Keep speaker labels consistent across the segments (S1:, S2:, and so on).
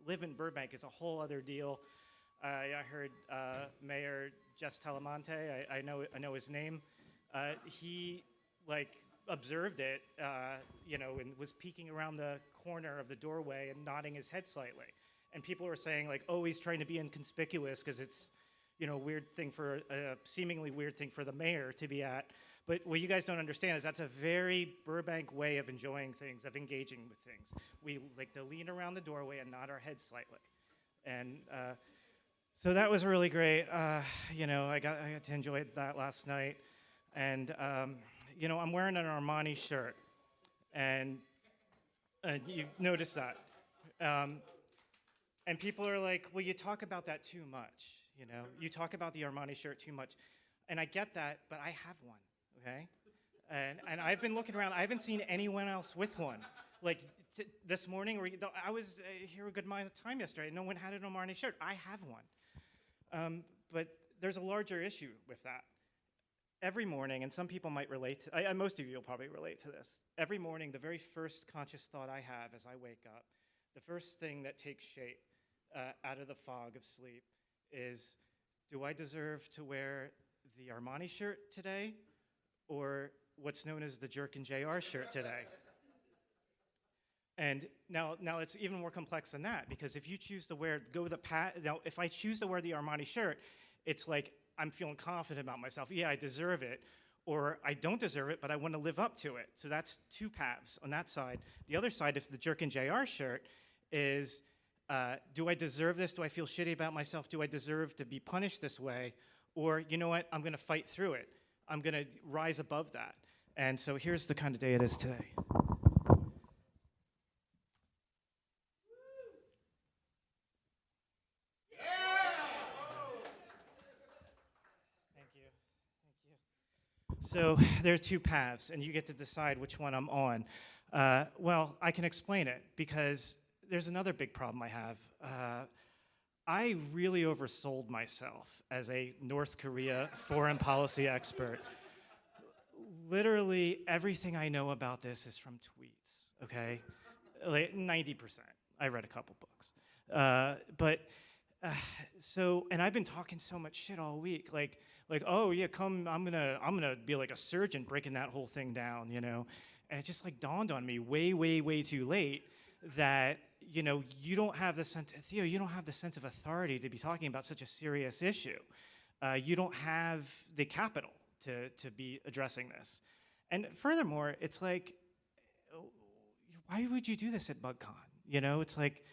S1: live in Burbank is a whole other deal. I heard Mayor Jess Telemonte, I know his name. He like observed it, and was peeking around the corner of the doorway and nodding his head slightly. And people were saying like, oh, he's trying to be inconspicuous because it's, seemingly weird thing for the mayor to be at. But what you guys don't understand is that's a very Burbank way of enjoying things, of engaging with things. We like to lean around the doorway and nod our heads slightly. And so that was really great. I got to enjoy that last night. And, I'm wearing an Armani shirt. And you noticed that. And people are like, well, you talk about that too much. You talk about the Armani shirt too much. And I get that, but I have one. Okay, and I've been looking around. I haven't seen anyone else with one. Like this morning, I was here a good amount of time yesterday. No one had an Armani shirt. I have one, but there's a larger issue with that. Every morning, and some people might relate. Most of you will probably relate to this. Every morning, the very first conscious thought I have as I wake up, the first thing that takes shape out of the fog of sleep is, do I deserve to wear the Armani shirt today? Or what's known as the Jerk and JR shirt today. And now it's even more complex than that, because if you choose to if I choose to wear the Armani shirt, it's like I'm feeling confident about myself. Yeah, I deserve it. Or I don't deserve it, but I want to live up to it. So that's two paths on that side. The other side, if the Jerk and JR shirt is, do I deserve this? Do I feel shitty about myself? Do I deserve to be punished this way? Or, you know what, I'm going to fight through it. I'm going to rise above that. And so here's the kind of day it is today. Thank you. So there are two paths, and you get to decide which one I'm on. Well, I can explain it, because there's another big problem I have. I really oversold myself as a North Korea foreign policy expert. Literally Everything I know about this is from tweets, okay? Like 90%. I read a couple books. And I've been talking so much shit all week, like, oh yeah, come, I'm gonna be like a surgeon breaking that whole thing down, And it just like dawned on me way too late that, you don't have the sense, Theo, you don't have the sense of authority to be talking about such a serious issue. You don't have the capital to be addressing this. And furthermore, it's like, why would you do this at BugCon? It's like,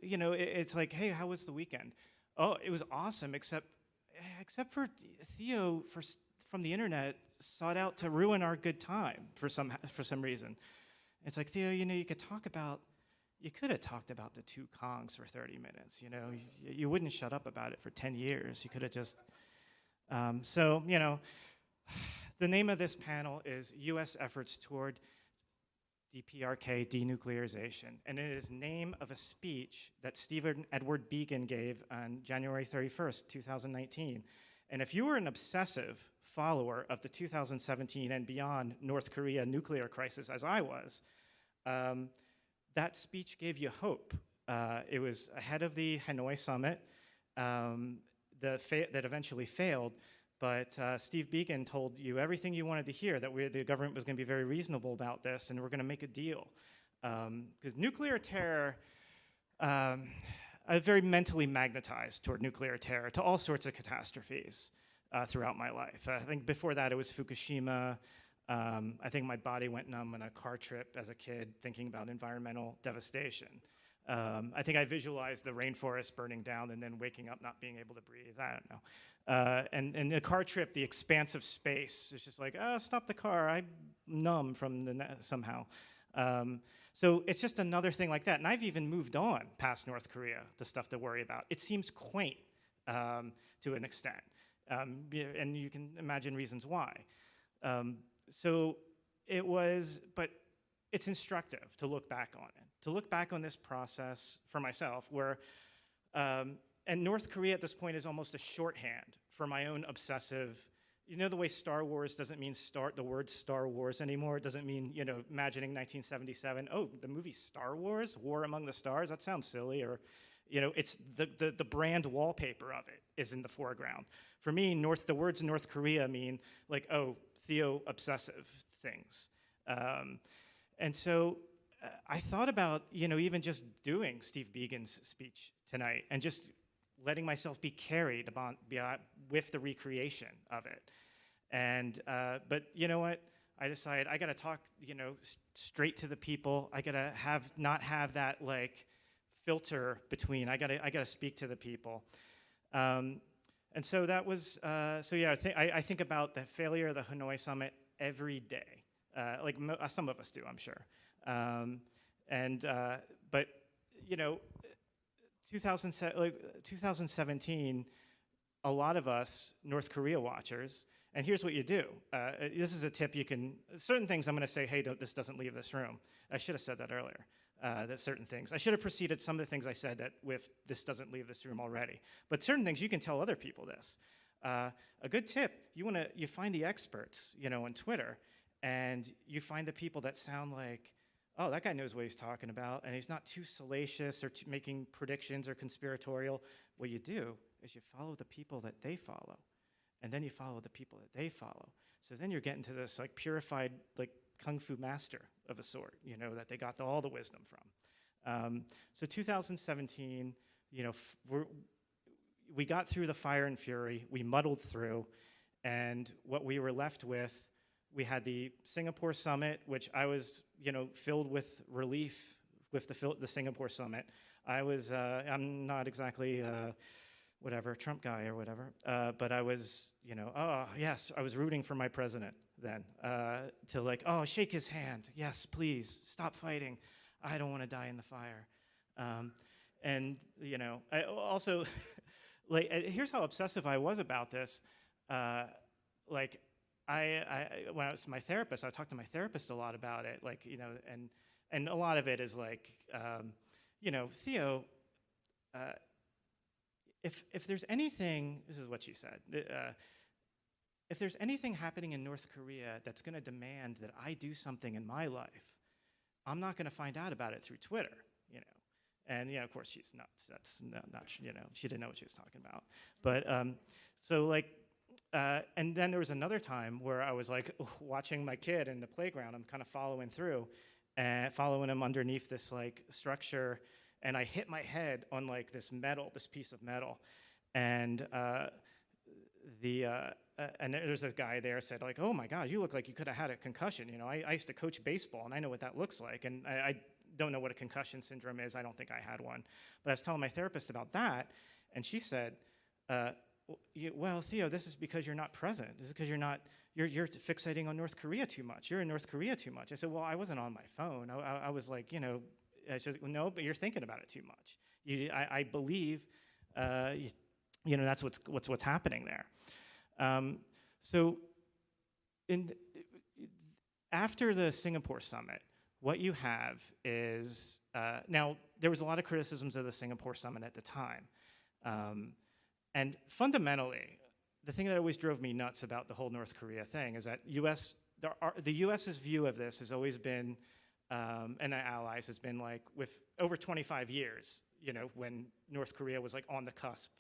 S1: it's like, hey, how was the weekend? Oh, it was awesome, except for Theo from the internet sought out to ruin our good time for some reason. It's like, Theo, you could have talked about the two Kongs for 30 minutes, You wouldn't shut up about it for 10 years. You could have just, the name of this panel is U.S. Efforts Toward DPRK Denuclearization, and it is name of a speech that Stephen Edward Beacon gave on January 31st, 2019. And if you were an obsessive follower of the 2017 and beyond North Korea nuclear crisis, as I was, that speech gave you hope. It was ahead of the Hanoi summit that eventually failed, but Steve Beacon told you everything you wanted to hear, that the government was going to be very reasonable about this, and we're going to make a deal. Because nuclear terror, I'm very mentally magnetized toward nuclear terror, to all sorts of catastrophes throughout my life. I think before that it was Fukushima. I think my body went numb on a car trip as a kid thinking about environmental devastation. I think I visualized the rainforest burning down and then waking up not being able to breathe. I don't know. And a car trip, the expanse of space, it's just like, oh, stop the car. I'm numb from somehow. So it's just another thing like that. And I've even moved on past North Korea, the stuff to worry about. It seems quaint to an extent. And you can imagine reasons why. But it's instructive to look back on it, to look back on this process for myself where, and North Korea at this point is almost a shorthand for my own obsessive, you know the way Star Wars doesn't mean the word Star Wars anymore? It doesn't mean, imagining 1977, oh, the movie Star Wars, War Among the Stars, that sounds silly. Or, it's the brand wallpaper of it is in the foreground. For me, the words North Korea mean like, oh, Theo obsessive things. And so I thought about, even just doing Steve Biegun's speech tonight and just letting myself be carried with the recreation of it. And, but you know what? I decided I gotta talk, straight to the people. I gotta not have that like filter between. I gotta speak to the people. And so that was, yeah, I think about the failure of the Hanoi Summit every day. Like some of us do, I'm sure. But 2017, a lot of us North Korea watchers, and here's what you do. This is a tip you can, certain things I'm gonna say, hey, this doesn't leave this room. I should have said that earlier, that certain things. I should have preceded some of the things I said with this doesn't leave this room already. But certain things, you can tell other people this. A good tip, you find the experts, on Twitter, and you find the people that sound like, oh, that guy knows what he's talking about, and he's not too salacious or making predictions or conspiratorial. What you do is you follow the people that they follow, and then you follow the people that they follow. So then you're getting to this like purified like kung fu master of a sort, that they got all the wisdom from. So 2017, we got through the fire and fury, we muddled through, and what we were left with, we had the Singapore summit, which I was, filled with relief with the Singapore summit. I'm not exactly, whatever, Trump guy or whatever, but I was, oh, yes, I was rooting for my president then, to like, oh, shake his hand. Yes, please, stop fighting. I don't want to die in the fire. And, I also, like, here's how obsessive I was about this. Like, when I was my therapist, I talked to my therapist a lot about it, like, and a lot of it is like, Theo, if there's anything, this is what she said, if there's anything happening in North Korea that's gonna demand that I do something in my life, I'm not gonna find out about it through Twitter, And of course she's nuts, that's not, she didn't know what she was talking about. But, so like, and then there was another time where I was like watching my kid in the playground. I'm kind of following through and following him underneath this like structure. And I hit my head on like this piece of metal. And and there's this guy there said like, oh my God, you look like you could have had a concussion. I used to coach baseball and I know what that looks like. And I don't know what a concussion syndrome is. I don't think I had one. But I was telling my therapist about that. And she said, well, Theo, this is because you're not present. This is because you're fixating on North Korea too much. You're in North Korea too much. I said, well, I wasn't on my phone. I was like, no, but you're thinking about it too much. I believe, that's what's happening there. So after the Singapore summit, what you have is, now there was a lot of criticisms of the Singapore summit at the time. And fundamentally, the thing that always drove me nuts about the whole North Korea thing is that the US's view of this has always been, and the allies has been like, with over 25 years, when North Korea was like on the cusp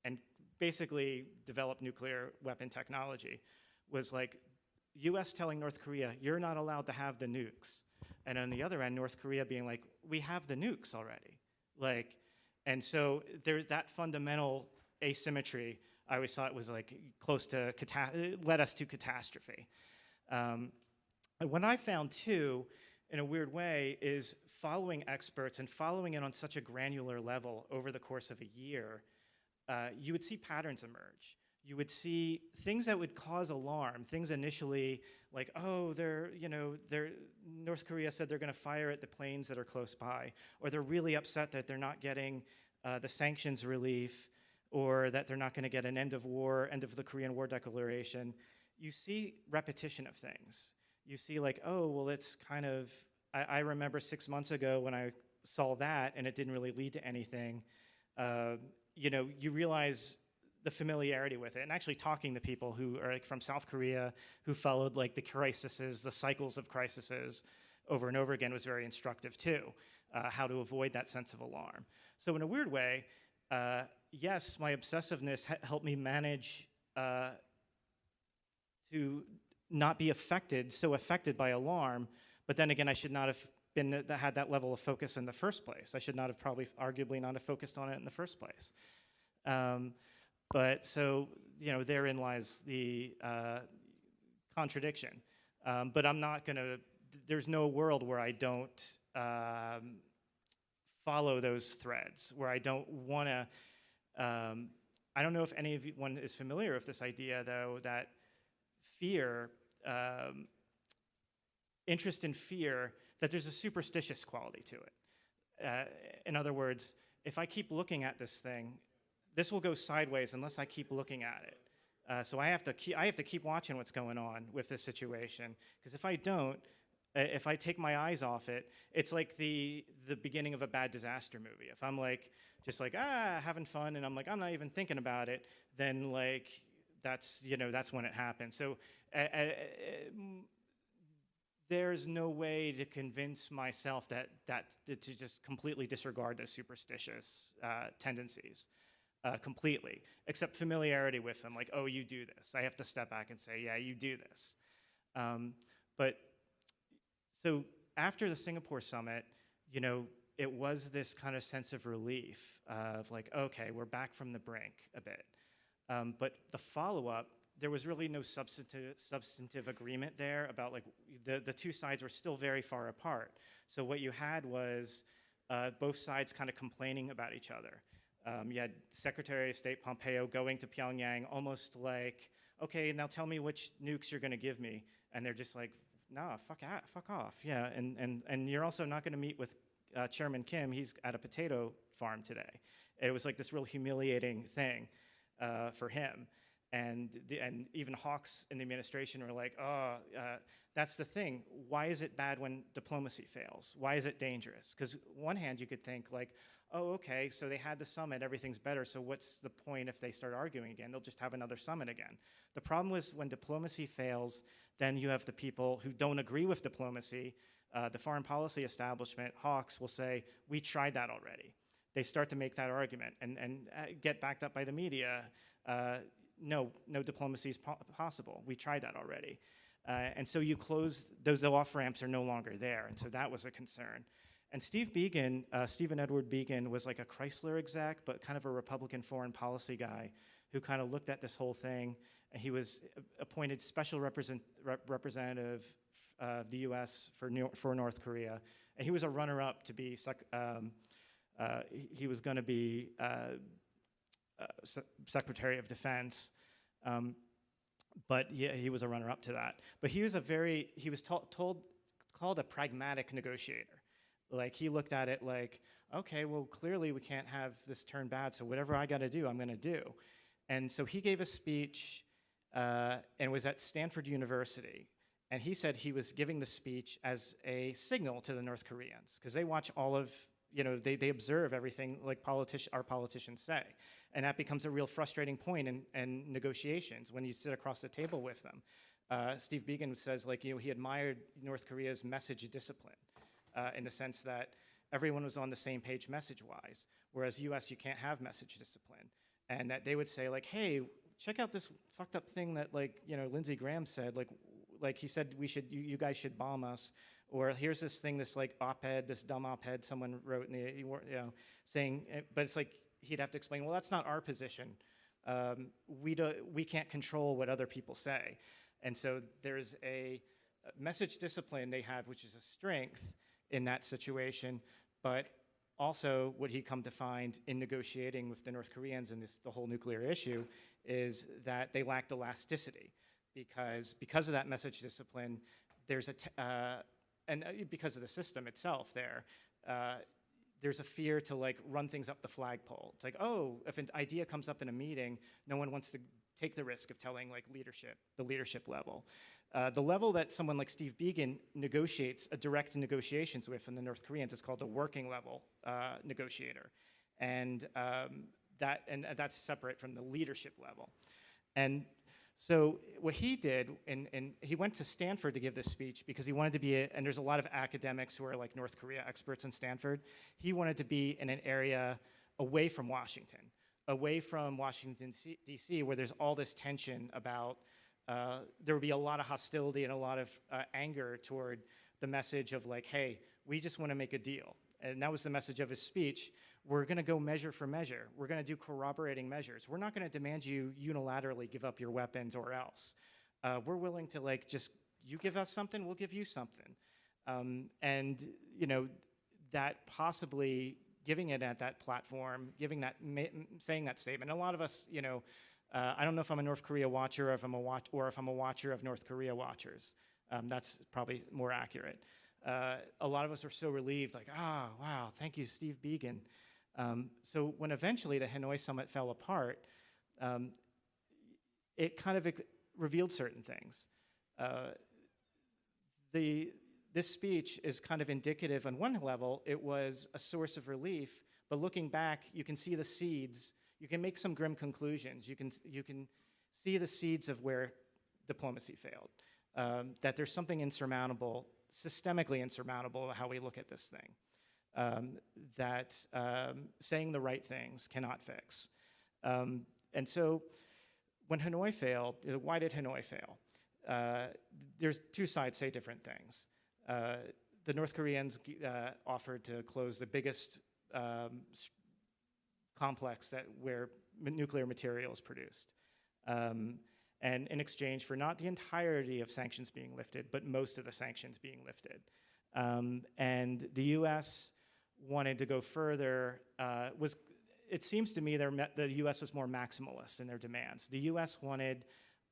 S1: and basically developed nuclear weapon technology, was like US telling North Korea, you're not allowed to have the nukes. And on the other end, North Korea being like, we have the nukes already. Like, and so there's that fundamental asymmetry. I always thought was like close to, led us to catastrophe. And what I found too, in a weird way, is following experts and following it on such a granular level over the course of a year, you would see patterns emerge. You would see things that would cause alarm, things initially like, oh, North Korea said they're gonna fire at the planes that are close by, or they're really upset that they're not getting the sanctions relief, or that they're not gonna get an end of the Korean War declaration. You see repetition of things. You see like, oh, well, it's kind of, I remember 6 months ago when I saw that and it didn't really lead to anything. You realize the familiarity with it, and actually talking to people who are like from South Korea who followed like the crises, the cycles of crises over and over again was very instructive too. How to avoid that sense of alarm. So in a weird way, yes, my obsessiveness helped me manage to not be so affected by alarm, but then again, I should not have had that level of focus in the first place. I should not have arguably not have focused on it in the first place. But so, therein lies the contradiction. But I'm not gonna, there's no world where I don't follow those threads, where I don't wanna, I don't know if anyone is familiar with this idea though, that fear, interest in fear, that there's a superstitious quality to it. In other words, if I keep looking at this thing, this will go sideways unless I keep looking at it. So I have to keep watching what's going on with this situation, because if I don't, if I take my eyes off it, it's like the beginning of a bad disaster movie. If I'm like just like having fun and I'm like I'm not even thinking about it, then like that's when it happens. So there's no way to convince myself that to just completely disregard those superstitious tendencies. Completely, except familiarity with them, like, oh, you do this. I have to step back and say, yeah, you do this. But so after the Singapore summit, it was this kind of sense of relief of like, okay, we're back from the brink a bit. But the follow-up, there was really no substantive agreement there about like the two sides were still very far apart. So what you had was both sides kind of complaining about each other. You had Secretary of State Pompeo going to Pyongyang almost like, okay, now tell me which nukes you're going to give me. And they're just like, nah, fuck off. Yeah, and you're also not going to meet with Chairman Kim. He's at a potato farm today. It was like this real humiliating thing for him. And even hawks in the administration were like, oh, that's the thing. Why is it bad when diplomacy fails? Why is it dangerous? Because one hand you could think like, oh, okay, so they had the summit, everything's better, so what's the point if they start arguing again? They'll just have another summit again. The problem was when diplomacy fails, then you have the people who don't agree with diplomacy, the foreign policy establishment, hawks, will say, we tried that already. They start to make that argument and get backed up by the media. No diplomacy is possible. We tried that already. And so you close, those off-ramps are no longer there, and so that was a concern. And Stephen Edward Began was like a Chrysler exec, but kind of a Republican foreign policy guy who kind of looked at this whole thing. And he was appointed special representative of the U.S. for North Korea. And he was a runner-up to be, he was going to be Secretary of Defense. But yeah, he was a runner-up to that. But he was called a pragmatic negotiator. Like he looked at it like, okay, well, clearly we can't have this turn bad, so whatever I got to do, I'm going to do. And so he gave a speech and was at Stanford University. And he said he was giving the speech as a signal to the North Koreans, because they watch all of, they observe everything like our politicians say. And that becomes a real frustrating point in negotiations when you sit across the table with them. Steve Began says like, he admired North Korea's message discipline. In the sense that everyone was on the same page message-wise, whereas U.S. you can't have message discipline, and that they would say like, hey, check out this fucked up thing that like Lindsey Graham said, like he said you guys should bomb us, or here's this thing, this like op-ed, this dumb op-ed someone wrote in the saying, but it's like he'd have to explain, well, that's not our position. We can't control what other people say, and so there's a message discipline they have, which is a strength in that situation, but also what he'd come to find in negotiating with the North Koreans and the whole nuclear issue is that they lacked elasticity because of that message discipline. There's and because of the system itself there's a fear to like run things up the flagpole. It's like, oh, if an idea comes up in a meeting, no one wants to take the risk of telling like the leadership level. The level that someone like Steve Began negotiates, direct negotiations with in the North Koreans is called the working level negotiator. And that's separate from the leadership level. And so what he did, and he went to Stanford to give this speech because he wanted to be, and there's a lot of academics who are like North Korea experts in Stanford. He wanted to be in an area away from Washington, D.C., where there's all this tension about, there would be a lot of hostility and a lot of anger toward the message of like, hey, we just want to make a deal. And that was the message of his speech. We're going to go measure for measure. We're going to do corroborating measures. We're not going to demand you unilaterally give up your weapons or else. We're willing to like just, you give us something, we'll give you something. And you know, that possibly giving it at that platform, saying that statement. A lot of us, you know, I don't know if I'm a North Korea watcher or if I'm a watcher of North Korea watchers. That's probably more accurate. A lot of us are so relieved, like, wow, thank you, Steve Biegun. So when eventually the Hanoi summit fell apart, it kind of revealed certain things. This speech is kind of indicative. On one level, it was a source of relief, but looking back, you can see the seeds. You can make some grim conclusions. You can see the seeds of where diplomacy failed, that there's something insurmountable, systemically insurmountable, how we look at this thing, that saying the right things cannot fix. And so when Hanoi failed, why did Hanoi fail? There's two sides say different things. The North Koreans offered to close the biggest complex where nuclear material is produced. And in exchange for not the entirety of sanctions being lifted, but most of the sanctions being lifted. And the US wanted to go further. It seems to me the US was more maximalist in their demands. The US wanted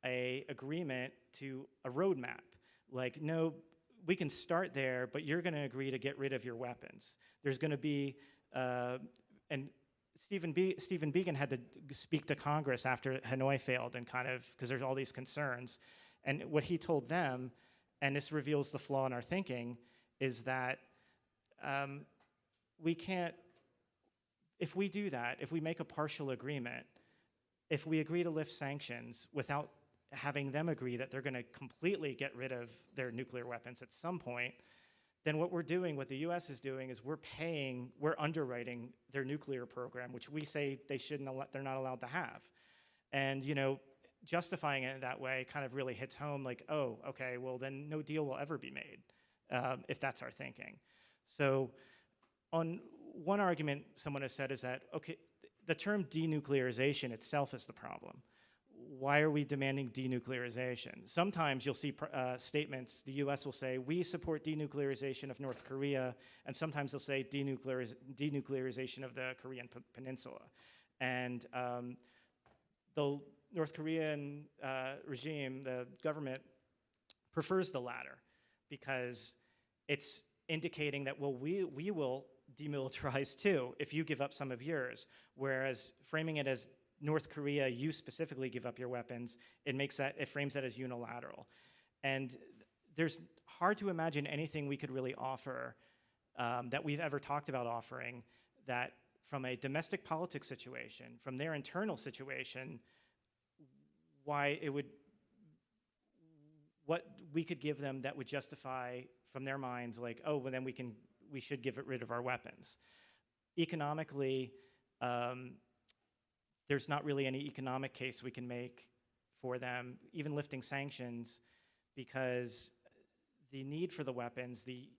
S1: an agreement to a roadmap. Like, no, we can start there, but you're gonna agree to get rid of your weapons. There's gonna be, and Stephen Biegun had to speak to Congress after Hanoi failed and kind of, because there's all these concerns. And what he told them, and this reveals the flaw in our thinking, is that we can't, if we do that, if we make a partial agreement, if we agree to lift sanctions without having them agree that they're gonna completely get rid of their nuclear weapons at some point, then what we're doing, what the US is doing, is we're underwriting their nuclear program, which we say they're not allowed to have. And you know, justifying it that way kind of really hits home, like, oh, okay, well then no deal will ever be made, if that's our thinking. So on one argument someone has said is that, okay, the term denuclearization itself is the problem. Why are we demanding denuclearization? Sometimes you'll see statements, the US will say, we support denuclearization of North Korea, and sometimes they'll say denuclearization of the Korean Peninsula. And the North Korean regime, the government, prefers the latter because it's indicating that, well, we will demilitarize too if you give up some of yours, whereas framing it as North Korea, you specifically give up your weapons, it frames that as unilateral. And there's hard to imagine anything we could really offer that we've ever talked about offering that from a domestic politics situation, from their internal situation, what we could give them that would justify from their minds, like, oh, well then we should give rid of our weapons. Economically, there's not really any economic case we can make for them, even lifting sanctions, because the need for the weapons, the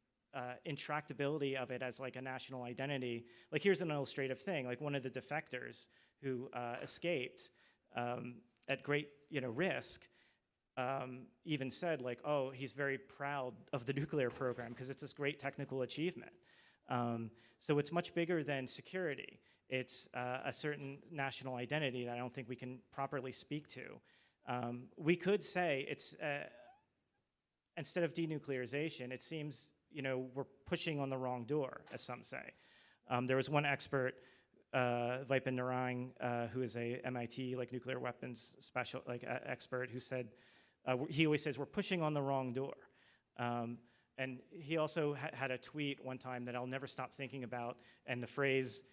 S1: intractability of it as like a national identity. Like, here's an illustrative thing. Like, one of the defectors who escaped at great risk even said, like, oh, he's very proud of the nuclear program because it's this great technical achievement. So it's much bigger than security. It's a certain national identity that I don't think we can properly speak to. We could say it's, instead of denuclearization, it seems we're pushing on the wrong door, as some say. There was one expert, Vipin Narang, who is a MIT nuclear weapons expert, who said, he always says we're pushing on the wrong door. And he also had a tweet one time that I'll never stop thinking about, and the phrase,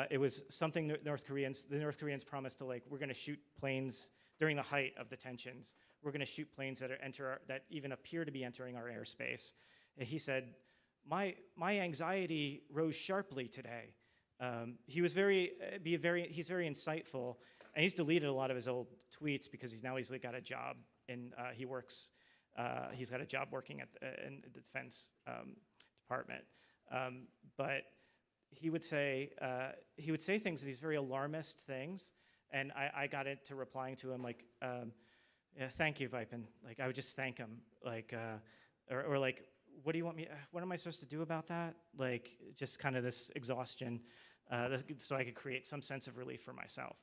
S1: It was something the North Koreans promised to, like, we're going to shoot planes during the height of the tensions. We're going to shoot planes that even appear to be entering our airspace. And he said, my anxiety rose sharply today. He's very insightful, and he's deleted a lot of his old tweets because he's got a job and he's got a job working in the Defense Department. But he would say things, these very alarmist things, and I got into replying to him like, yeah, thank you, Vipin. Like, I would just thank him, like, or like, what do you want me? What am I supposed to do about that? Like, just kind of this exhaustion, so I could create some sense of relief for myself.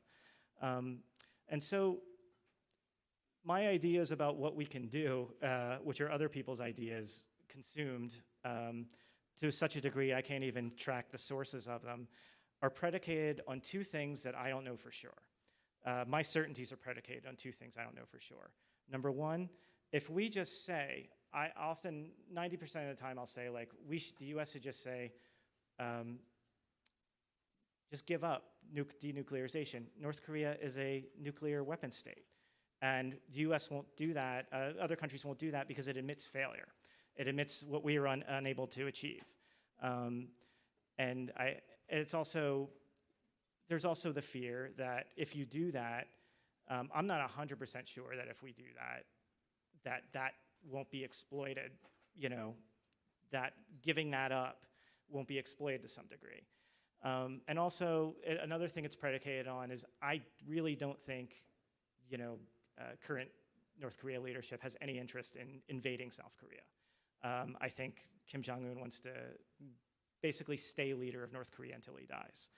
S1: And so my ideas about what we can do, which are other people's ideas, consumed to such a degree I can't even track the sources of them, are predicated on two things that I don't know for sure. My certainties are predicated on two things I don't know for sure. Number one, if we just say, 90% of the time I'll say, like, the US should just say, just give up denuclearization. North Korea is a nuclear weapon state. And the US won't do that, other countries won't do that because it admits failure. It admits what we are unable to achieve. There's also the fear that if you do that, I'm not 100% sure that if we do that won't be exploited, that giving that up won't be exploited to some degree. And also, another thing it's predicated on is I really don't think, current North Korea leadership has any interest in invading South Korea. I think Kim Jong-un wants to basically stay leader of North Korea until he dies.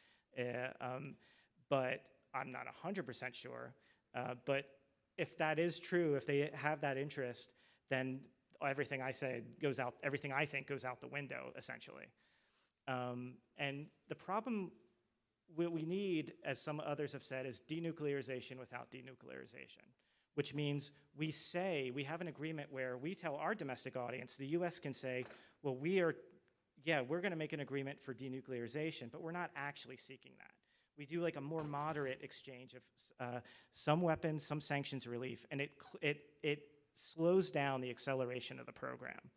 S1: But I'm not 100% sure. But if that is true, if they have that interest, then everything I think goes out the window, essentially. And the problem we need, as some others have said, is denuclearization without denuclearization, which means we have an agreement where we tell our domestic audience, the US can say, well, we're going to make an agreement for denuclearization, but we're not actually seeking that. We do like a more moderate exchange of some weapons, some sanctions relief, and it slows down the acceleration of the program.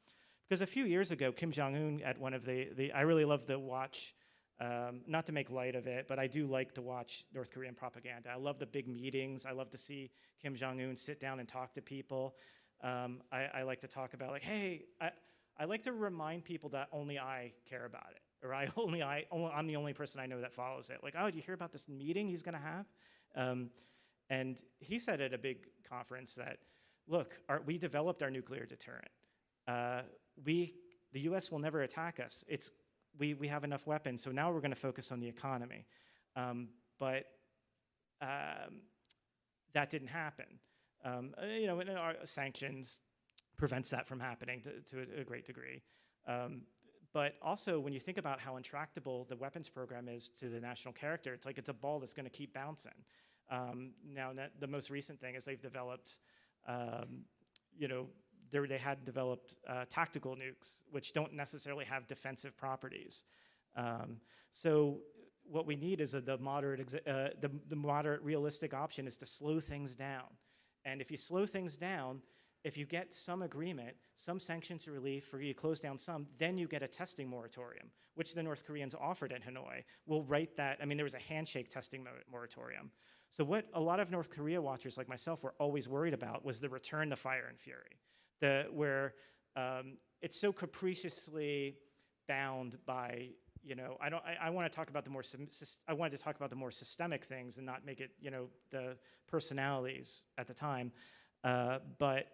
S1: Because a few years ago, Kim Jong-un at one of I really love to watch, not to make light of it, but I do like to watch North Korean propaganda. I love the big meetings. I love to see Kim Jong-un sit down and talk to people. I like to talk about, like, hey, I like to remind people that only I care about it, or I'm the only person I know that follows it. Like, oh, did you hear about this meeting he's going to have? And he said at a big conference that, look, we developed our nuclear deterrent. The U.S. will never attack us. We have enough weapons, so now we're going to focus on the economy. But that didn't happen. And our sanctions prevents that from happening to a great degree. But also, when you think about how intractable the weapons program is to the national character, it's like it's a ball that's going to keep bouncing. Now, the most recent thing is they've developed, they had developed tactical nukes, which don't necessarily have defensive properties. So what we need is the moderate realistic option is to slow things down. And if you slow things down, if you get some agreement, some sanctions relief, or you close down some, then you get a testing moratorium, which the North Koreans offered in Hanoi. We'll write that. I mean, there was a handshake testing moratorium. So what a lot of North Korea watchers like myself were always worried about was the return to fire and fury, where it's so capriciously bound by, I want to talk about I wanted to talk about the more systemic things and not make it, the personalities at the time. But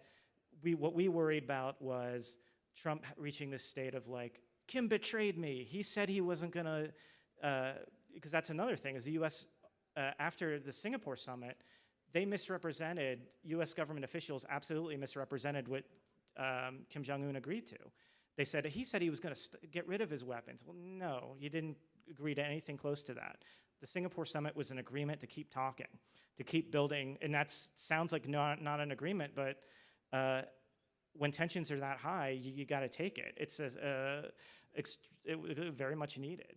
S1: what we worried about was Trump reaching this state of, like, Kim betrayed me. He said he wasn't going to, because that's another thing, is the U.S., after the Singapore summit, they misrepresented, U.S. government officials absolutely misrepresented what Kim Jong-un agreed to. He said he was going to get rid of his weapons. Well, no, he didn't agree to anything close to that. The Singapore summit was an agreement to keep talking, to keep building, and that sounds like not an agreement, but when tensions are that high, you got to take it. It's very much needed.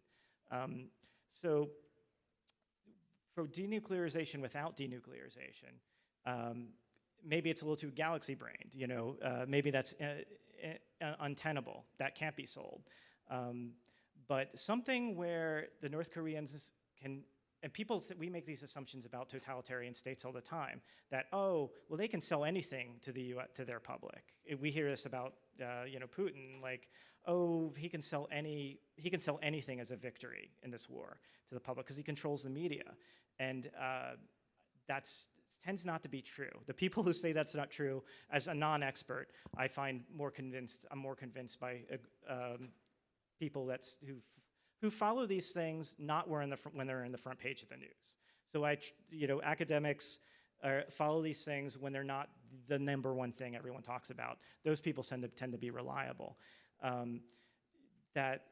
S1: So for denuclearization without denuclearization, maybe it's a little too galaxy-brained. Maybe that's untenable. That can't be sold. But something where the North Koreans can, and people, we make these assumptions about totalitarian states all the time, that, oh, well, they can sell anything to to their public. We hear this about, Putin, like, oh, he can sell anything as a victory in this war to the public because he controls the media, and that tends not to be true. The people who say that's not true, as a non-expert, I'm more convinced by people who follow these things not when they're in the front page of the news. So academics follow these things when they're not the number one thing everyone talks about. Those people tend to be reliable. That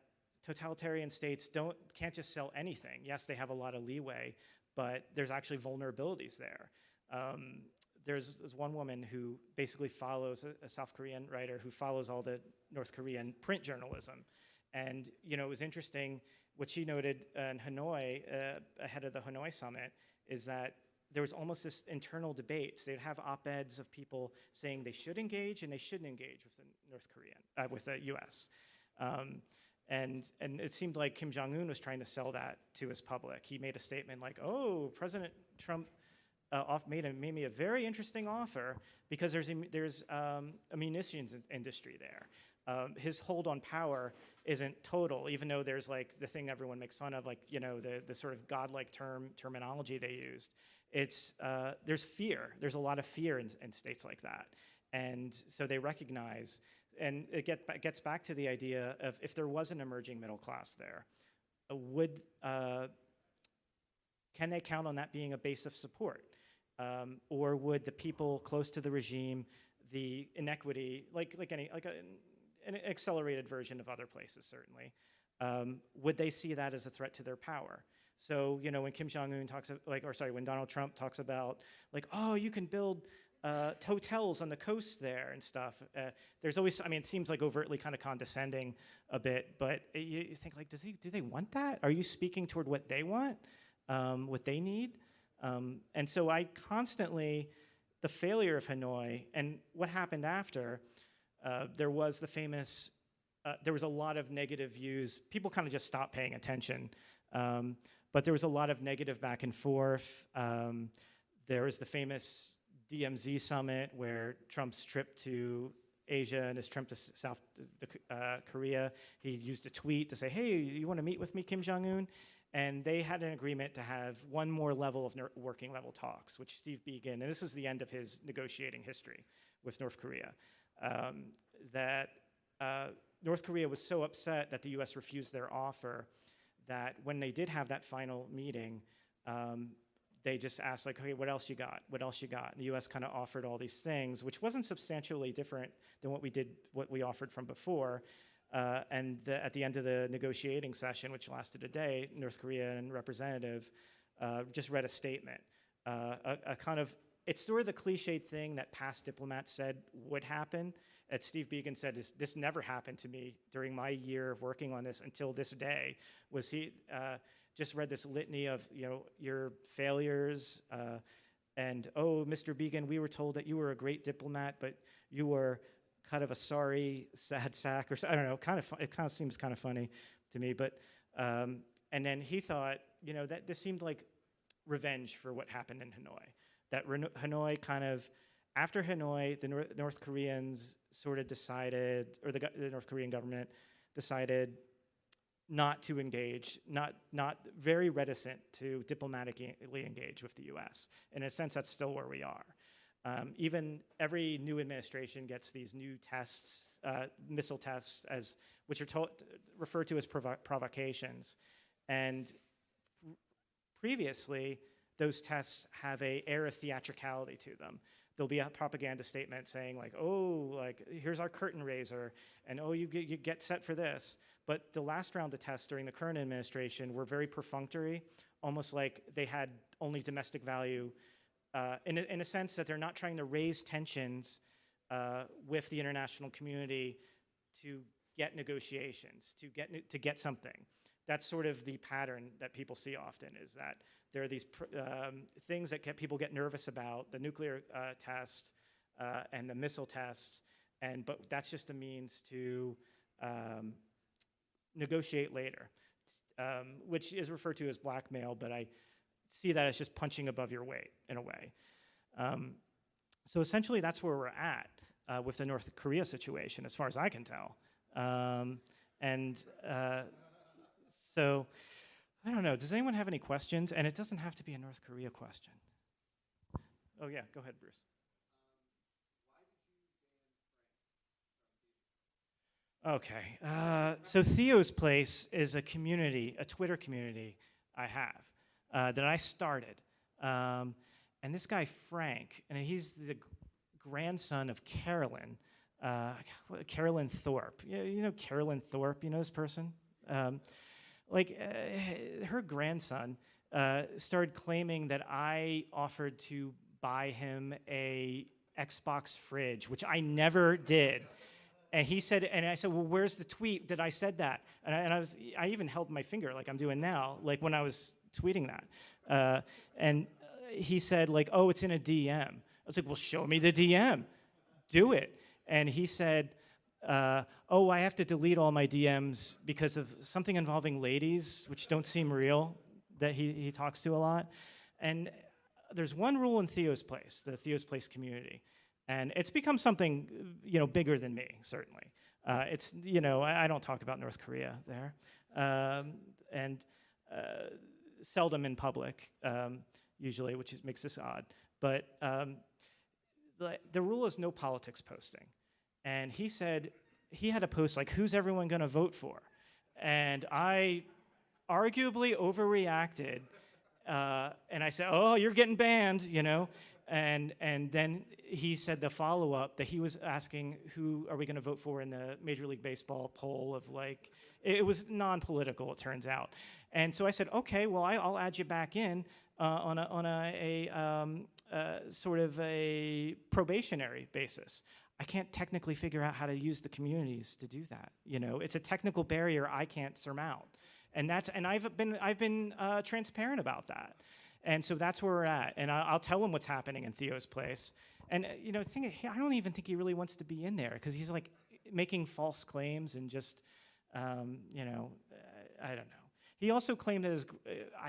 S1: totalitarian states can't just sell anything. Yes, they have a lot of leeway, but there's actually vulnerabilities there. There's one woman who basically follows, a South Korean writer who follows all the North Korean print journalism. And it was interesting, what she noted in Hanoi, ahead of the Hanoi summit, is that there was almost this internal debate. So they'd have op-eds of people saying they should engage and they shouldn't engage with with the U.S. And it seemed like Kim Jong-un was trying to sell that to his public. He made a statement like, "Oh, President Trump made me a very interesting offer because there's a munitions industry there. His hold on power isn't total, even though there's like the thing everyone makes fun of, like the sort of godlike terminology they used. There's fear. There's a lot of fear in states like that, and so they recognize." And it gets back to the idea of, if there was an emerging middle class there, can they count on that being a base of support? Or would the people close to the regime, the inequity, like an accelerated version of other places certainly, would they see that as a threat to their power? So when Kim Jong-un when Donald Trump talks about like, oh, you can build hotels on the coast there and stuff. There's always, it seems like overtly kind of condescending a bit, but you think like, do they want that? Are you speaking toward what they want, what they need? And so the failure of Hanoi and what happened after, there was a lot of negative views. People kind of just stopped paying attention. But there was a lot of negative back and forth. There was the famous DMZ summit where Trump's trip to Asia and his trip to South Korea, he used a tweet to say, hey, you want to meet with me, Kim Jong-un? And they had an agreement to have one more level of working level talks, which Steve Biegun, and this was the end of his negotiating history with North Korea, that North Korea was so upset that the US refused their offer that when they did have that final meeting, they just asked like, okay, what else you got? What else you got? And the US kind of offered all these things, which wasn't substantially different than what we offered from before. At the end of the negotiating session, which lasted a day, North Korean representative just read a statement. It's sort of the cliched thing that past diplomats said would happen. Steve Biegun said, this never happened to me during my year of working on this until this day, was he just read this litany of your failures, and oh, Mr. Biegun, we were told that you were a great diplomat, but you were kind of a sorry, sad sack, or I don't know. It kind of seems kind of funny to me. But and then he thought, that this seemed like revenge for what happened in Hanoi. That Hanoi after Hanoi, the North Koreans sort of decided, or the North Korean government decided not to engage, not very reticent to diplomatically engage with the U.S. In a sense, that's still where we are. Even every new administration gets these new tests, missile tests, which are referred to as provocations. And previously, those tests have an air of theatricality to them. There'll be a propaganda statement saying like, oh, like here's our curtain raiser, and oh, you get set for this. But the last round of tests during the current administration were very perfunctory, almost like they had only domestic value, in a sense that they're not trying to raise tensions with the international community to get negotiations, to get something. that's sort of the pattern that people see often, is that there are these things that people get nervous about, the nuclear test and the missile tests, but that's just a means to negotiate later, which is referred to as blackmail, but I see that as just punching above your weight in a way. So essentially that's where we're at with the North Korea situation, as far as I can tell. So I don't know, does anyone have any questions? And it doesn't have to be a North Korea question. Oh yeah, go ahead, Bruce. Okay, so Theo's Place is a community, a Twitter community I have that I started. And this guy, Frank, and he's the grandson of Carolyn, Carolyn Thorpe. You know Carolyn Thorpe, you know this person? Her grandson started claiming that I offered to buy him a Xbox fridge, which I never did. And he said, and I said, well, where's the tweet that I said that? And I even held my finger like I'm doing now, like when I was tweeting that. And he said, like, oh, it's in a DM. I was like, well, show me the DM. Do it. And he said, oh, I have to delete all my DMs because of something involving ladies, which don't seem real, that he talks to a lot. And there's one rule in Theo's Place, the Theo's Place community. And it's become something, bigger than me, certainly. It's, I don't talk about North Korea there. And seldom in public, usually, which makes this odd. But the rule is no politics posting. And he said, he had a post like, who's everyone gonna vote for? And I arguably overreacted. And I said, oh, you're getting banned, And then he said the follow-up that he was asking, who are we going to vote for in the Major League Baseball poll of it was non-political, it turns out. And so I said, okay, well, I'll add you back in on a sort of a probationary basis. I can't technically figure out how to use the communities to do that. It's a technical barrier I can't surmount. And I've been transparent about that. And so that's where we're at. And I'll tell him what's happening in Theo's Place. And the thing is, I don't even think he really wants to be in there because he's like making false claims and just, I don't know. He also claimed that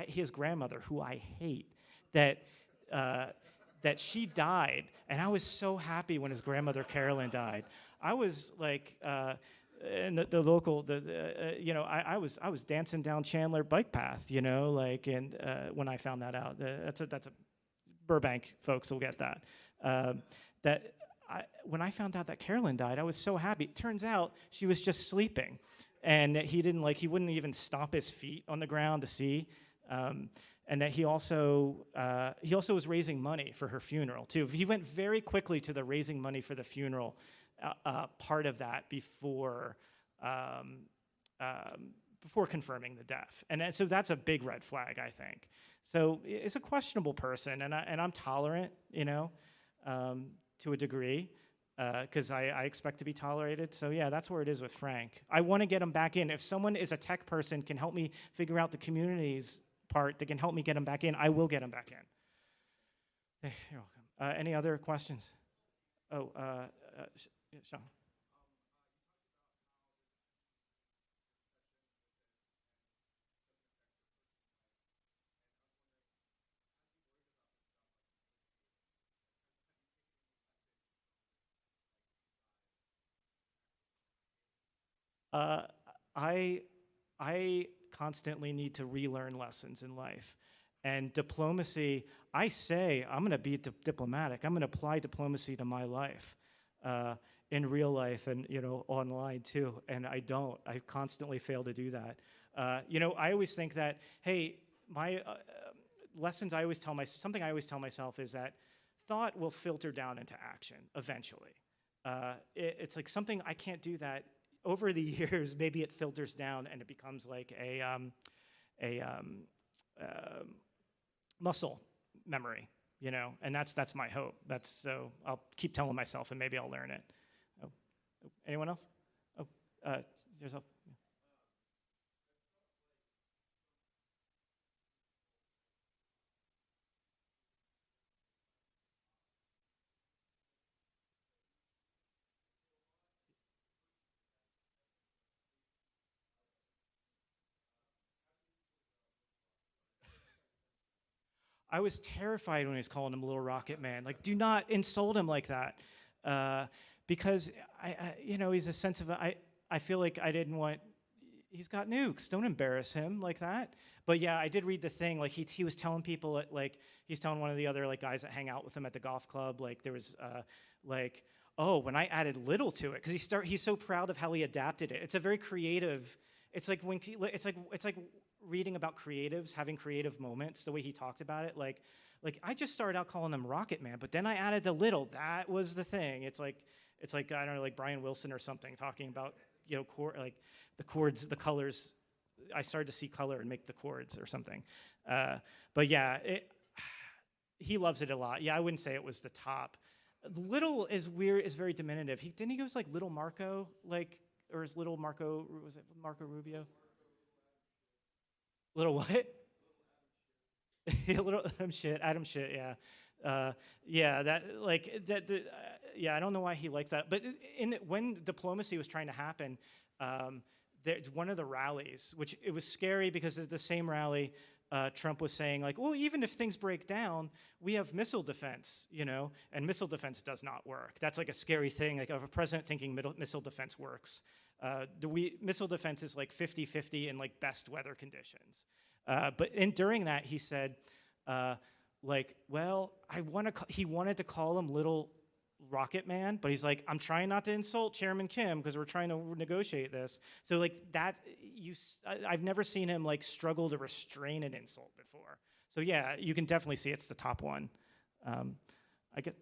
S1: his grandmother, who I hate, that she died. And I was so happy when his grandmother Carolyn died. I was like. And the local, I was dancing down Chandler bike path, and when I found that out, that's a Burbank folks will get that. When I found out that Carolyn died, I was so happy. It turns out she was just sleeping, and he wouldn't even stomp his feet on the ground to see, and that he also was raising money for her funeral too. He went very quickly to the raising money for the funeral. Part of that before confirming the death, and so that's a big red flag, I think. So it's a questionable person, and I'm tolerant, to a degree, because I expect to be tolerated. So yeah, that's where it is with Frank. I want to get him back in. If someone is a tech person can help me figure out the communities part that can help me get him back in, I will get him back in. You're welcome. Any other questions? Oh. Sean. I constantly need to relearn lessons in life. And diplomacy, I say, I'm going to be diplomatic. I'm going to apply diplomacy to my life. In real life and online too, and I don't. I constantly fail to do that. I always think that, hey, my lessons I always tell myself, something I always tell myself is that thought will filter down into action eventually. It's like something I can't do that. Over the years, maybe it filters down and it becomes like a muscle memory, and that's my hope. So I'll keep telling myself and maybe I'll learn it. Oh, anyone else? Oh, yourself. I was terrified when he was calling him Little Rocket Man. Like, do not insult him like that, because he's a sensitive. I feel like I didn't want. He's got nukes. Don't embarrass him like that. But yeah, I did read the thing. Like he was telling people like he's telling one of the other like guys that hang out with him at the golf club. Like there was like, oh, when I added little to it, because he's so proud of how he adapted it. It's a very creative. It's like it's like reading about creatives having creative moments. The way he talked about it, like I just started out calling him Rocket Man, but then I added the little. That was the thing. It's like I don't know, like Brian Wilson or something talking about like the chords, the colors. I started to see color and make the chords or something. But yeah, he loves it a lot. Yeah, I wouldn't say it was the top. Little is weird, is very diminutive. Didn't he go like Little Marco, like, or is Little Marco, was it Marco Rubio? Little what? Little Adam Shit, yeah. Yeah, I don't know why he likes that. But when diplomacy was trying to happen, there's one of the rallies, which it was scary because it's the same rally Trump was saying, like, well, even if things break down, we have missile defense, and missile defense does not work. That's like a scary thing, like of a president thinking missile defense works. Missile defense is like 50-50 in like best weather conditions. But during that, he said, he wanted to call him Little Rocket Man, but he's like, I'm trying not to insult Chairman Kim because we're trying to negotiate this. So like I've never seen him like struggle to restrain an insult before. So yeah, you can definitely see it's the top one. I guess.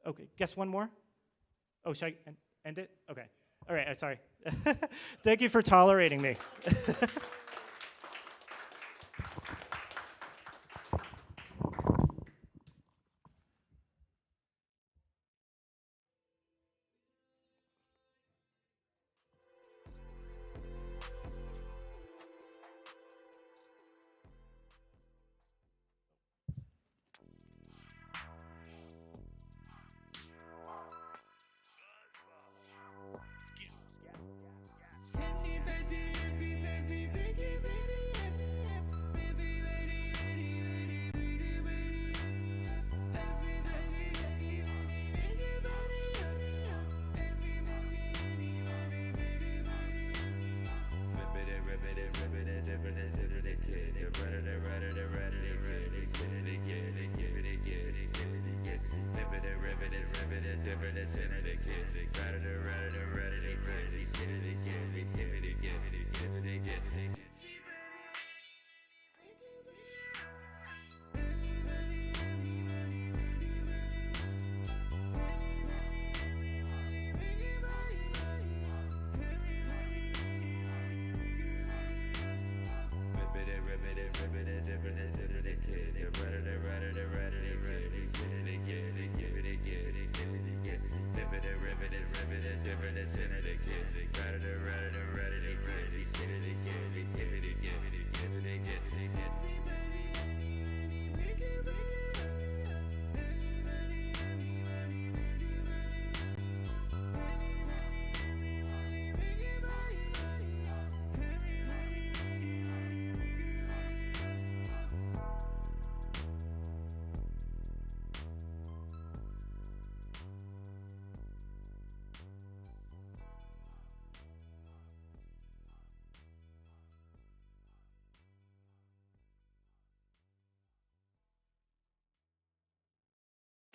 S1: Okay, guess one more. Oh, should I end it? Okay. All right. Sorry. Thank you for tolerating me.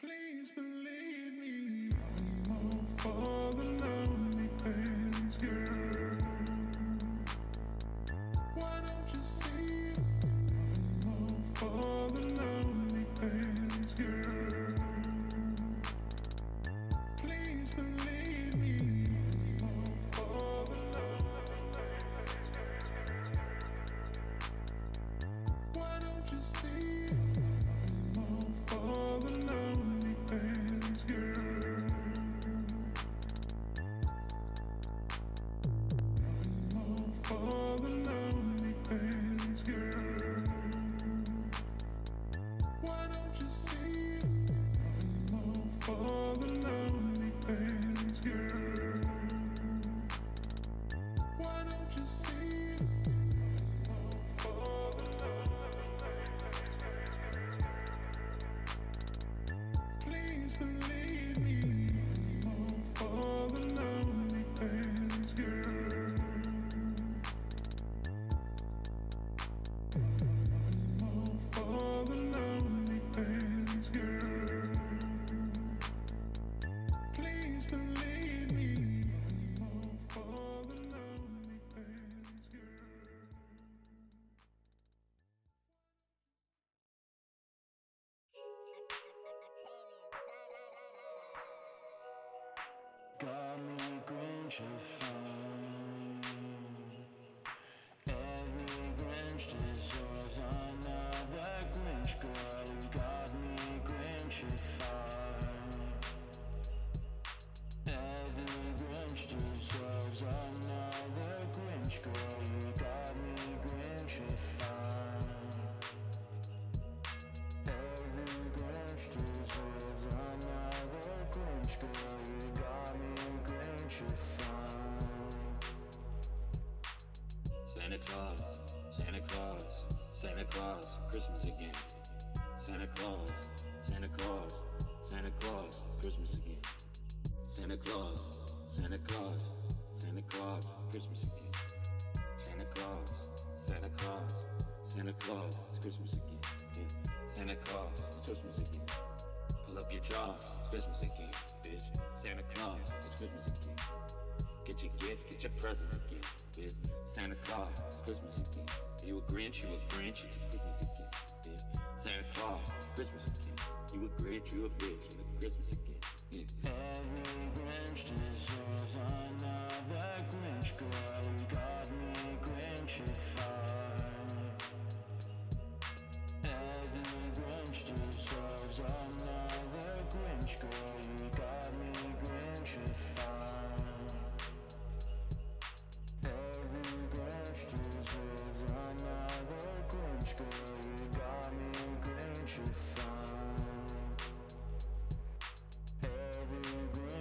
S2: Please believe me, I'm all for the lonely fans, girl. Why don't you see? I'm all for the lonely fans, girl. Please believe me, I'm all for the lonely fans, girl. Why don't you see? I'm all for the lonely fans, girl. I'm all for the lonely fans, girl.
S3: got me Grinchified. Every Grinch deserves another Grinch, girl. You got me Grinchified. Every Grinch deserves another Grinch, girl. You got me Grinchified. Every Grinch deserves another Grinch, girl. You got me Grinchified.
S4: Santa Claus, Santa Claus, Santa Claus, Christmas again. Santa Claus, Santa Claus, Santa Claus, Christmas again. Santa Claus, Santa Claus, Santa Claus, Christmas again. Santa Claus, Santa Claus, Santa Claus, it's Christmas again. Yeah. Santa Claus, it's Christmas again. Pull up your drawers, it's Christmas again, bitch. Santa Claus, it's Christmas again. Get your gift, get your present again, bitch. Santa Claus, it's Christmas again. You a Grinch, it's Christmas again, bitch. Santa Claus, it's Christmas again. You a Grinch, you a bitch, it's Christmas again. Yeah.
S3: Every Grinch deserves another Grinch, girl. You got me Grinchified. Every Grinch deserves another Grinch, girl. You got me Grinchified. Every Grinch deserves another Grinch, girl. You got me Grinchified. Every Grinch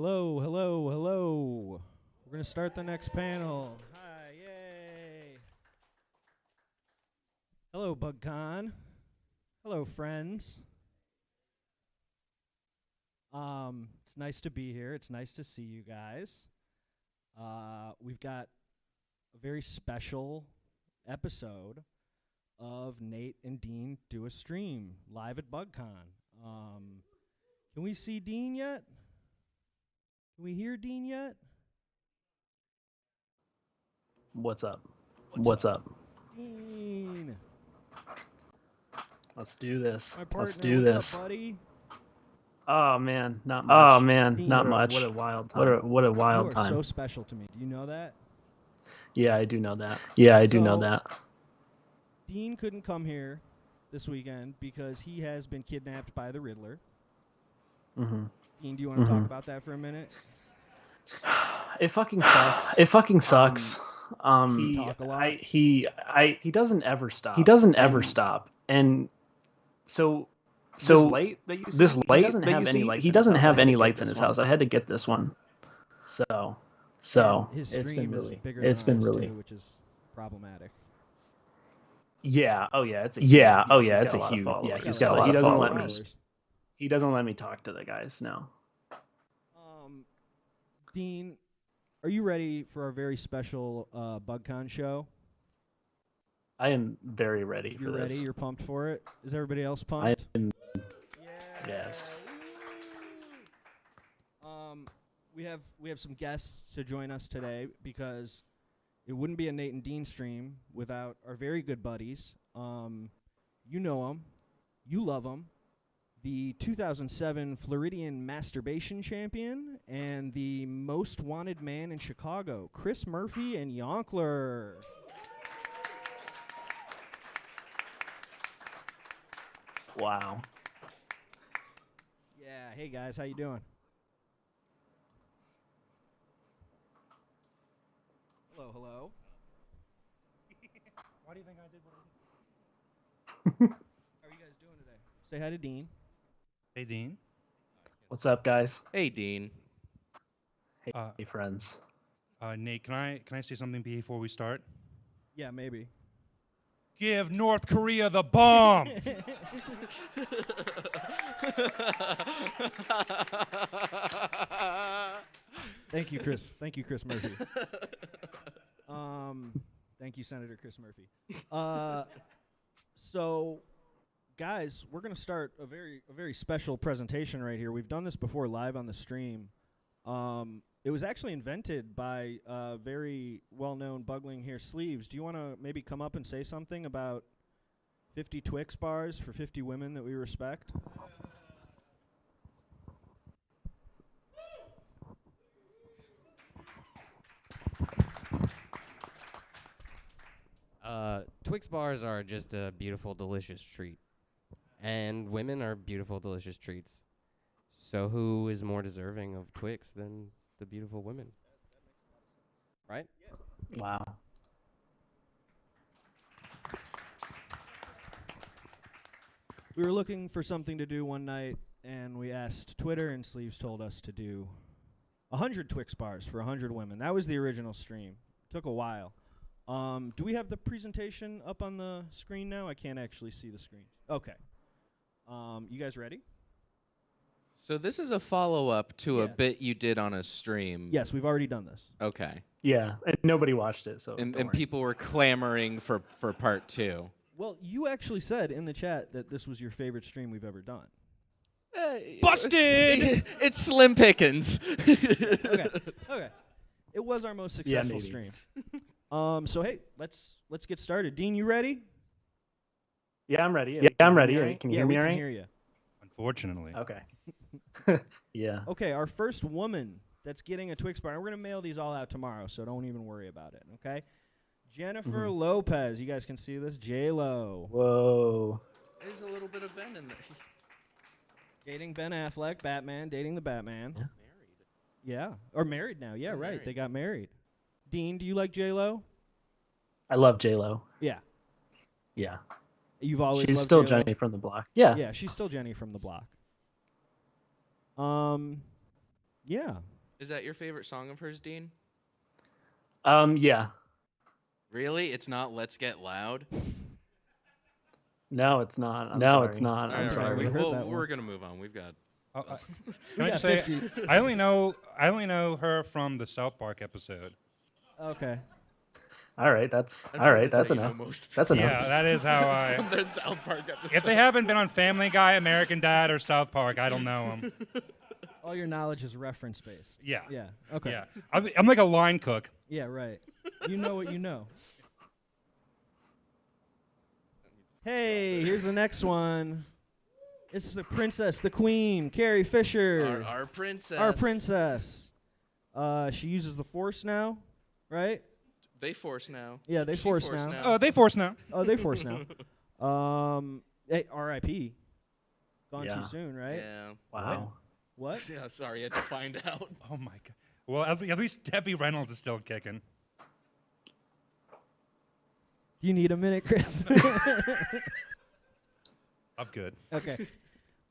S5: Hello, hello, hello. We're going to start the next panel. Hi, yay. Hello, BugCon. Hello, friends. It's nice to be here. It's nice to see you guys. We've got a very special episode of Nate and Dean do a stream live at BugCon. Can we see Dean yet? Can we hear Dean yet?
S6: What's up? What's up?
S5: Dean.
S6: Let's do this.
S5: My partner,
S6: Let's do
S5: what's
S6: this.
S5: up, buddy?
S6: Oh man, not much. Oh man,
S5: Dean,
S6: not
S5: what
S6: much.
S5: a-
S6: What a wild time. What a wild
S5: You are
S6: time.
S5: so special to me. Do you know that?
S6: Yeah, I do know that. Yeah, I do know
S5: So-
S6: that.
S5: Dean couldn't come here this weekend because he has been kidnapped by the Riddler.
S6: hmm
S5: Dean, do you want to talk about that for a minute?
S6: It fucking sucks. It fucking sucks.
S5: He talk a lot?
S6: He doesn't ever stop. He doesn't ever stop. And so this light that you see, he doesn't have any lights. He doesn't have any lights in his house. I had to get this one. So
S5: And his
S6: it's
S5: stream
S6: been
S5: is
S6: really,
S5: bigger
S6: it's
S5: than
S6: been
S5: ours,
S6: really.
S5: too, which is problematic.
S6: Yeah. Oh yeah. It's a it's a huge. Yeah, he's got. He doesn't let me.
S5: Followers.
S6: He doesn't let me talk to the guys. No.
S5: Dean, are you ready for our very special BugCon show?
S6: I am very ready for
S5: You're
S6: this.
S5: ready? You're pumped for it? Is everybody else
S6: I
S5: pumped?
S6: am.
S5: Yeah.
S6: Yes.
S5: We have some guests to join us today because it wouldn't be a Nate and Dean stream without our very good buddies. You know them, you love them. The 2007 Floridian masturbation champion and the most wanted man in Chicago, Chris Murphy and Yonkler.
S6: Wow.
S5: Yeah. Hey guys, how you doing? Hello, hello. Why do you think I did what I did? How are you guys doing today? Say hi to Dean.
S7: Hey, Dean.
S6: What's up, guys?
S8: Hey, Dean.
S6: Hey, friends.
S7: Nate, can I say something before we start?
S5: Yeah, maybe.
S7: Give North Korea the bomb.
S5: Thank you, Chris. Thank you, Chris Murphy. Thank you, Senator Chris Murphy. So, guys, we're gonna start a very special presentation right here. We've done this before live on the stream. It was actually invented by a very well-known bugling here, Sleeves. Do you want to maybe come up and say something about 50 Twix bars for 50 women that we respect?
S8: Twix bars are just a beautiful, delicious treat. And women are beautiful, delicious treats. So who is more deserving of Twix than the beautiful women? Right?
S6: Wow.
S5: We were looking for something to do one night, and we asked Twitter, and Sleeves told us to do 100 Twix bars for 100 women. That was the original stream. Took a while. Do we have the presentation up on the screen now? I can't actually see the screen. Okay. You guys ready?
S8: So this is a follow-up to a
S5: Yeah.
S8: bit you did on a stream.
S5: Yes, we've already done this.
S8: Okay.
S6: Yeah, and nobody watched it, so
S8: And
S6: don't worry.
S8: people were clamoring for part 2.
S5: Well, you actually said in the chat that this was your favorite stream we've ever done.
S7: Busted!
S8: It's slim pickings.
S5: Okay. It was our most successful
S6: maybe.
S5: stream. So hey, let's get started. Dean, you ready?
S6: Yeah, I'm ready. Yeah, I'm ready. Can you hear me all
S5: we
S6: right?
S5: can hear you.
S7: Unfortunately.
S6: Okay. Yeah.
S5: Okay, our first woman that's getting a Twix bar. We're gonna mail these all out tomorrow, so don't even worry about it. Okay. Jennifer Lopez. You guys can see this. J-Lo.
S6: Whoa.
S8: There's a little bit of Ben in there.
S5: Dating Ben Affleck, Batman, dating the Batman.
S6: Yeah.
S5: Yeah. Or married now. Yeah,
S8: They're
S5: right.
S8: married.
S5: They got married. Dean, do you like J-Lo?
S6: I love J-Lo.
S5: Yeah.
S6: Yeah.
S5: You've always
S6: She's
S5: loved
S6: still
S5: J-Lo?
S6: Jenny from the block. Yeah.
S5: Yeah, she's still Jenny from the block. Yeah.
S9: Is that your favorite song of hers, Dean?
S6: Yeah.
S9: Really? It's not Let's Get Loud?
S6: No, it's not. I'm
S5: No,
S6: sorry.
S5: it's not. I'm sorry.
S9: We,
S5: We heard
S9: well,
S5: that
S9: we're
S5: one.
S9: gonna move on. We've got.
S7: Can I just say, I only know her from the South Park episode.
S5: Okay.
S6: All right, that's
S9: I'm
S6: all
S9: sure
S6: right.
S9: that's
S6: That's
S9: how you
S6: enough.
S9: know most
S6: That's enough.
S7: Yeah, that is how I.
S9: From the South Park episode.
S7: If they haven't been on Family Guy, American Dad, or South Park, I don't know them.
S5: All your knowledge is reference based.
S7: Yeah.
S5: Yeah. Okay.
S7: Yeah, I'm like a line cook.
S5: Yeah. Right. You know what you know. Hey, here's the next one. It's the princess, the queen, Carrie Fisher.
S9: Our princess.
S5: Our princess. She uses the Force now, right?
S9: They force now.
S5: Yeah, they
S9: She
S5: force now.
S7: Oh, they force now.
S5: Oh, they Force now. Hey, R.I.P. Gone
S6: Yeah.
S5: too soon, right?
S9: Yeah.
S6: Wow.
S5: What?
S9: Yeah, sorry, I had to find out.
S7: Oh my god. Well, at least Debbie Reynolds is still kicking.
S5: Do you need a minute, Chris?
S7: I'm good.
S5: Okay.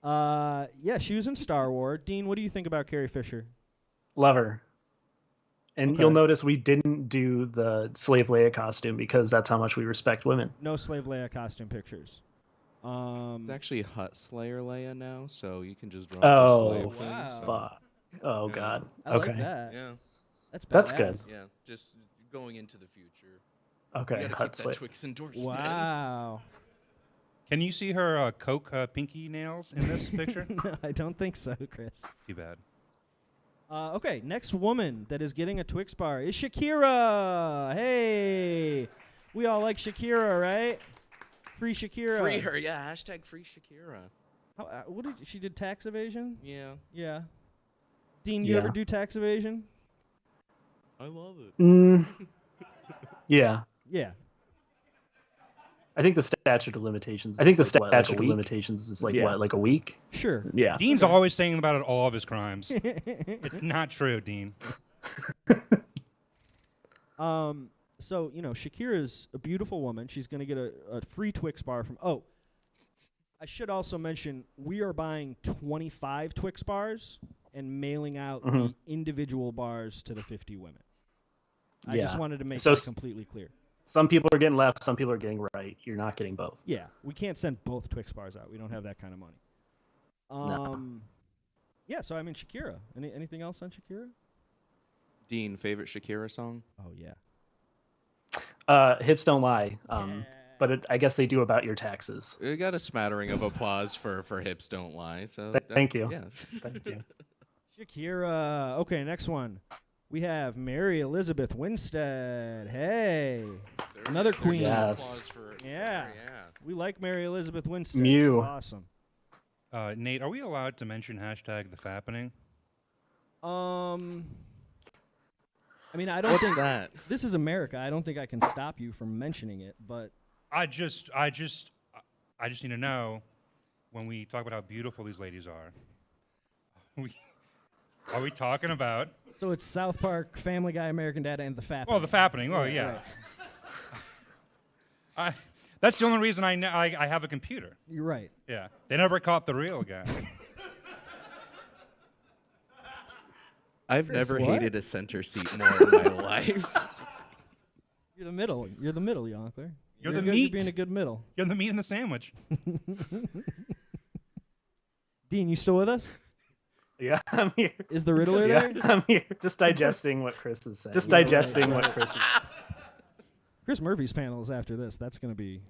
S5: Yeah, she was in Star Wars. Dean, what do you think about Carrie Fisher?
S6: Love her. And
S5: Okay.
S6: you'll notice we didn't do the Slave Leia costume because that's how much we respect women.
S5: No Slave Leia costume pictures.
S9: It's actually Hut Slayer Leia now, so you can just drop
S6: Oh,
S9: the slave thing.
S5: wow.
S9: So,
S6: Fuck. Oh
S9: Yeah.
S6: God.
S5: I
S6: Okay.
S5: like that.
S9: yeah,
S5: That's
S6: That's
S5: badass.
S6: good.
S9: yeah. Just going into the future.
S6: Okay.
S9: You gotta
S6: Hut
S9: keep that
S6: Slave.
S9: Twix endorsement.
S5: Wow.
S7: Can you see her Coke pinky nails in this picture?
S5: No, I don't think so, Chris.
S7: Too bad.
S5: Okay, next woman that is getting a Twix bar is Shakira. Hey, we all like Shakira, right? Free Shakira.
S9: Free her, yeah. Hashtag free Shakira.
S5: How, what did she did tax evasion?
S9: Yeah,
S5: Yeah. Dean, you
S6: Yeah.
S5: ever do tax evasion?
S9: I love it.
S6: Yeah.
S5: Yeah.
S6: I think the statute of limitations. Is like what, like a week?
S5: Sure.
S6: Yeah.
S7: Dean's always saying about it all of his crimes. It's not true, Dean.
S5: So, Shakira's a beautiful woman. She's going to get a free Twix bar from... Oh, I should also mention, we are buying 25 Twix bars and mailing out the individual bars to the 50 women. I just
S6: Yeah.
S5: wanted to make
S6: So
S5: that
S6: s-
S5: completely clear.
S6: Some people are getting left, some people are getting right. You're not getting both.
S5: Yeah, we can't send both Twix bars out. We don't have that kind of money. Yeah, so I mean Shakira. Anything else on Shakira?
S9: Dean, favorite Shakira song?
S5: Oh, yeah.
S6: Hips don't lie. But I guess they do about your taxes.
S9: We got a smattering of applause for Hips Don't Lie. So
S6: Thank you.
S9: Yeah.
S6: Thank you.
S5: Shakira. Okay, next one. We have Mary Elizabeth Winstead. Hey. Another
S9: There's
S5: queen.
S9: some
S6: Yes.
S9: applause for
S5: Yeah.
S9: her, yeah.
S5: We like Mary Elizabeth Winstead.
S6: Mew.
S5: She's awesome.
S7: Nate, are we allowed to mention hashtag the fappening?
S5: I mean, I don't
S9: What's
S5: think
S9: that?
S5: this is America. I don't think I can stop you from mentioning it, but
S7: I just need to know when we talk about how beautiful these ladies are. Are we talking about?
S5: so it's South Park, Family Guy, American Dad, and the Fat.
S7: Well, the fappening. Well, yeah. That's the only reason I know I have a computer.
S5: You're right.
S7: Yeah, they never caught the real guy.
S9: I've
S5: Chris,
S9: never
S5: what?
S9: hated a center seat more in my life.
S5: You're the middle. You're the middle, Yonkler.
S7: You're the
S5: good,
S7: meat.
S5: You're being a good middle.
S7: You're the meat in the sandwich.
S5: Dean, you still with us?
S6: Yeah, I'm here.
S5: Is the Riddler
S6: Yeah,
S5: there?
S6: I'm here. Just digesting what Chris is saying. Just
S5: Yeah, right,
S6: digesting what
S5: right.
S6: Chris is
S5: Chris Murphy's panel is after this. That's going to be...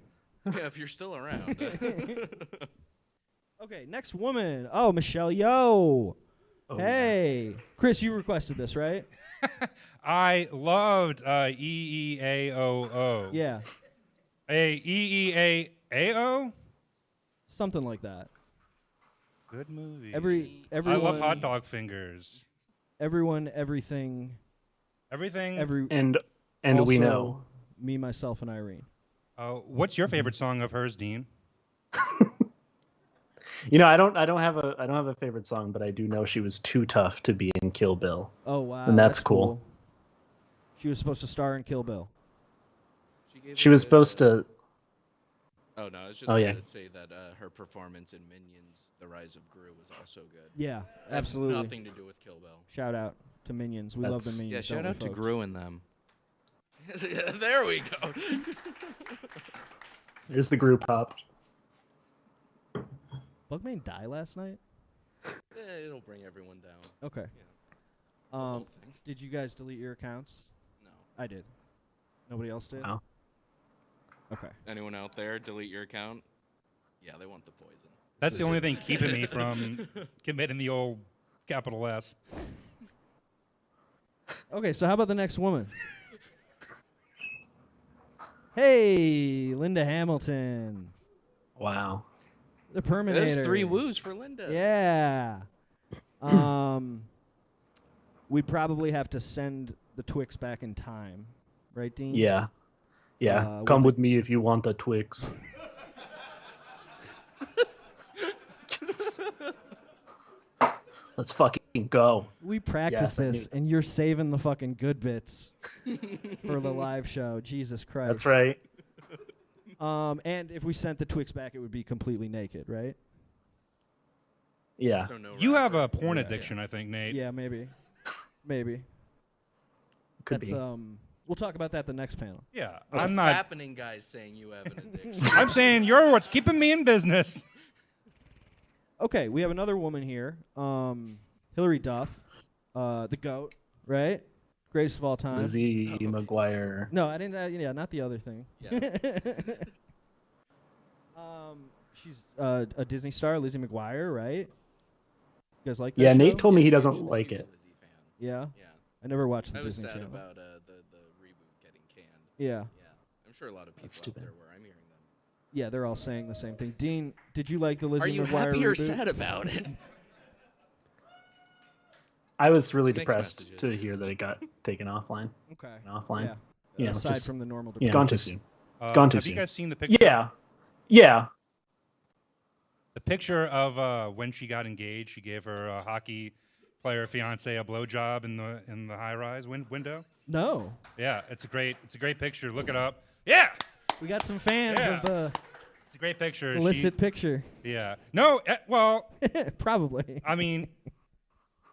S9: Yeah, if you're still around.
S5: Okay, next woman. Oh, Michelle Yeoh.
S6: Oh,
S5: Hey. Chris, you requested this, right?
S7: I loved EEAOO.
S5: Yeah,
S7: EEAAO?
S5: something like that.
S7: Good movie.
S5: Everyone,
S7: I love hot dog fingers.
S5: Everyone, everything,
S7: Everything.
S6: And we
S5: also
S6: know.
S5: Me, myself, and Irene.
S7: What's your favorite song of hers, Dean?
S6: I don't have a favorite song, but I do know she was too tough to be in Kill Bill.
S5: Oh, wow.
S6: And that's cool.
S5: She was supposed to star in Kill Bill.
S6: She was supposed to.
S9: Oh no, I was just
S6: Oh, yeah.
S9: going to say that her performance in Minions: The Rise of Gru was also good.
S5: Yeah,
S9: Had
S5: absolutely.
S9: Nothing to do with Kill Bill.
S5: Shout out to Minions. We love the
S6: That's-
S5: Minions.
S9: Yeah, shout
S5: don't we,
S9: out to
S5: folks?
S9: Gru and them. There we go.
S6: There's the group hop.
S5: Bugman die last night?
S9: It'll bring everyone down.
S5: Okay.
S9: The whole thing.
S5: Did you guys delete your accounts?
S9: No.
S5: I did. Nobody else did?
S6: Wow.
S5: Okay.
S9: Anyone out there delete your account? Yeah, they want the poison.
S7: That's the only thing keeping me from committing the old capital S.
S5: Okay, so how about the next woman? Hey, Linda Hamilton.
S6: Wow.
S5: The Perminator.
S9: There's 3 woos for Linda.
S5: Yeah. We'd probably have to send the Twix back in time. Right, Dean?
S6: Yeah. Yeah. Come with me if you want a Twix. Let's fucking go.
S5: We practiced
S6: Yes, I
S5: this, and you're saving the fucking good bits for the live show. Jesus Christ.
S6: That's right.
S5: And if we sent the Twix back, it would be completely naked, right?
S6: Yeah.
S9: So no
S7: You have
S9: rapper.
S7: a porn addiction, I think, Nate.
S5: Yeah, maybe. Maybe.
S6: Could
S5: That's
S6: be.
S5: We'll talk about that the next panel.
S7: Yeah,
S9: The
S7: I'm not.
S9: happening guys saying you have an addiction.
S7: I'm saying you're what's keeping me in business.
S5: Okay, we have another woman here. Hillary Duff, the GOAT, right? Greatest of all time.
S6: Lizzie McGuire.
S5: No, I didn't. Yeah, not the other thing.
S9: Yeah.
S5: She's a Disney star, Lizzie McGuire, right? You guys like that?
S6: Yeah,
S5: show?
S6: Nate told me he
S9: Huge
S6: doesn't like it.
S9: Lizzie fan.
S5: Yeah,
S9: Yeah.
S5: I never watched the
S9: I was
S5: Disney
S9: sad
S5: Channel.
S9: about the reboot getting canned.
S5: Yeah,
S9: Yeah. I'm sure a lot of people
S6: That's
S9: out
S6: stupid.
S9: there were. I'm hearing them.
S5: yeah, they're all saying the same thing. Dean, did you like the Lizzie
S9: Are you
S5: McGuire
S9: happy or
S5: reboot?
S9: sad about it?
S6: I was really
S9: Mixed
S6: depressed to
S9: messages.
S6: hear that it got taken offline.
S5: Okay.
S6: Offline.
S5: Yeah.
S6: You know,
S5: Aside
S6: just-
S5: from the normal
S6: Yeah,
S5: depression.
S6: gone too soon.
S7: Have
S6: Gone too
S7: you
S6: soon.
S7: guys seen the picture?
S6: Yeah. Yeah.
S7: The picture of when she got engaged, she gave her hockey player fiance a blowjob in the high rise window.
S5: No,
S7: Yeah, it's a great picture. Look it up. Yeah,
S5: we got some fans
S7: Yeah.
S5: of the
S7: it's a great picture.
S5: illicit picture.
S7: Yeah. No. Well,
S5: Probably.
S7: I mean,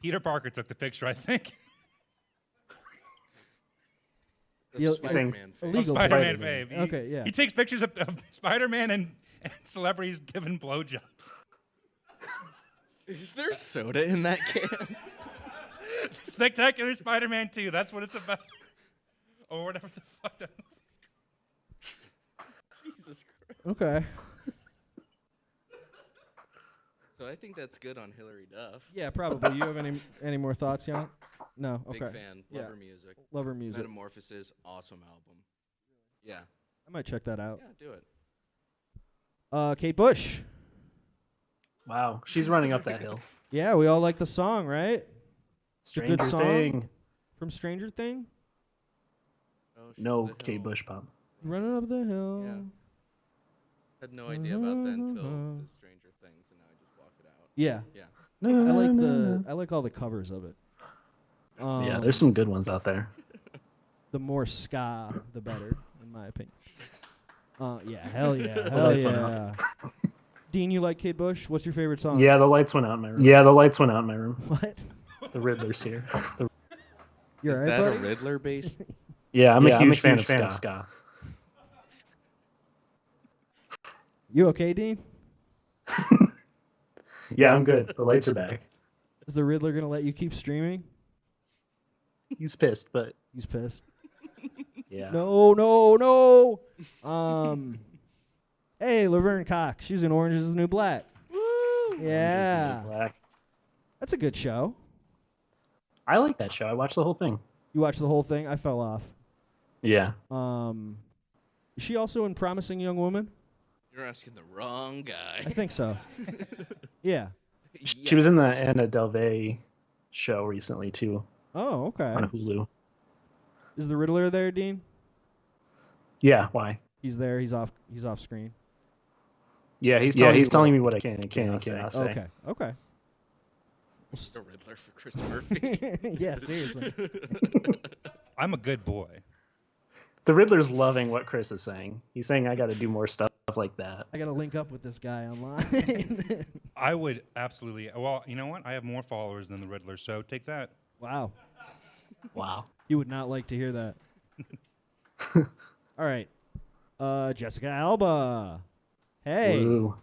S7: Peter Parker took the picture, I think.
S5: You're
S9: Spider-Man face.
S5: illegal to-
S7: Spider-Man
S6: Spider-Man.
S7: fave.
S5: Okay, yeah.
S7: He takes pictures of Spider-Man and celebrities giving blowjobs.
S9: Is there soda in that can?
S7: Spectacular Spider-Man 2. That's what it's about. Or whatever the fuck that.
S9: Jesus Christ.
S5: Okay.
S9: So I think that's good on Hillary Duff.
S5: Yeah, probably. You have any more thoughts, Jan? No.
S9: Big
S5: Okay.
S9: fan.
S5: Yeah.
S9: Love her music.
S5: Love her music.
S9: Metamorphosis, awesome album. Yeah.
S5: I might check that out.
S9: Yeah, do it.
S5: Kate Bush.
S6: Wow. She's running up that hill.
S5: Yeah, we all like the song, right? It's a good
S6: Stranger
S5: song.
S6: Thing.
S5: From Stranger Thing.
S9: Oh, she's
S6: No
S9: the
S6: Kate
S9: hill.
S6: Bush pop.
S5: Running up the hill.
S9: Yeah. Had no idea about that until
S5: Mm-hmm.
S9: the Stranger Things, and now I just block it out.
S5: Yeah.
S9: Yeah.
S5: I like all the covers of it.
S6: Yeah, there's some good ones out there.
S5: The more ska, the better, in my opinion. Yeah, hell yeah, hell
S6: lights went
S5: yeah. Dean, you like Kate Bush? What's your favorite song?
S6: Yeah, the lights went out in my room. Yeah, the lights went out in my room.
S5: What?
S6: The Riddler's here.
S5: You're
S9: Is
S5: right,
S9: that
S5: buddy?
S9: a Riddler based?
S6: Yeah, I'm a huge fan of ska.
S5: You okay, Dean?
S6: Yeah, I'm good. The lights are back.
S5: Is the Riddler gonna let you keep streaming?
S6: He's pissed, but
S5: He's pissed.
S6: yeah.
S5: No, no, no. Hey, Laverne Cox. She's in Orange Is the New Black. Woo! Yeah,
S6: Black.
S5: that's a good show.
S6: I like that show. I watched the whole thing.
S5: You watched the whole thing? I fell off.
S6: Yeah.
S5: Is she also in Promising Young Woman?
S9: You're asking the wrong guy.
S5: I think so. Yeah.
S6: She was in the Anna Delvey show recently too
S5: Oh, okay.
S6: on Hulu.
S5: Is the Riddler there, Dean?
S6: Yeah, why?
S5: He's there. He's off. He's off screen.
S6: Yeah, he's telling me what I can and cannot say.
S5: Okay. Okay.
S9: The Riddler for Chris Murphy.
S5: Yeah, seriously.
S7: I'm a good boy.
S6: The Riddler's loving what Chris is saying. He's saying I got to do more stuff. like that.
S5: I gotta link up with this guy online.
S7: I would absolutely. Well, you know what? I have more followers than the Riddler, so take that.
S5: Wow.
S6: Wow.
S5: You would not like to hear that. All right. Jessica Alba. Hey.
S6: Woo.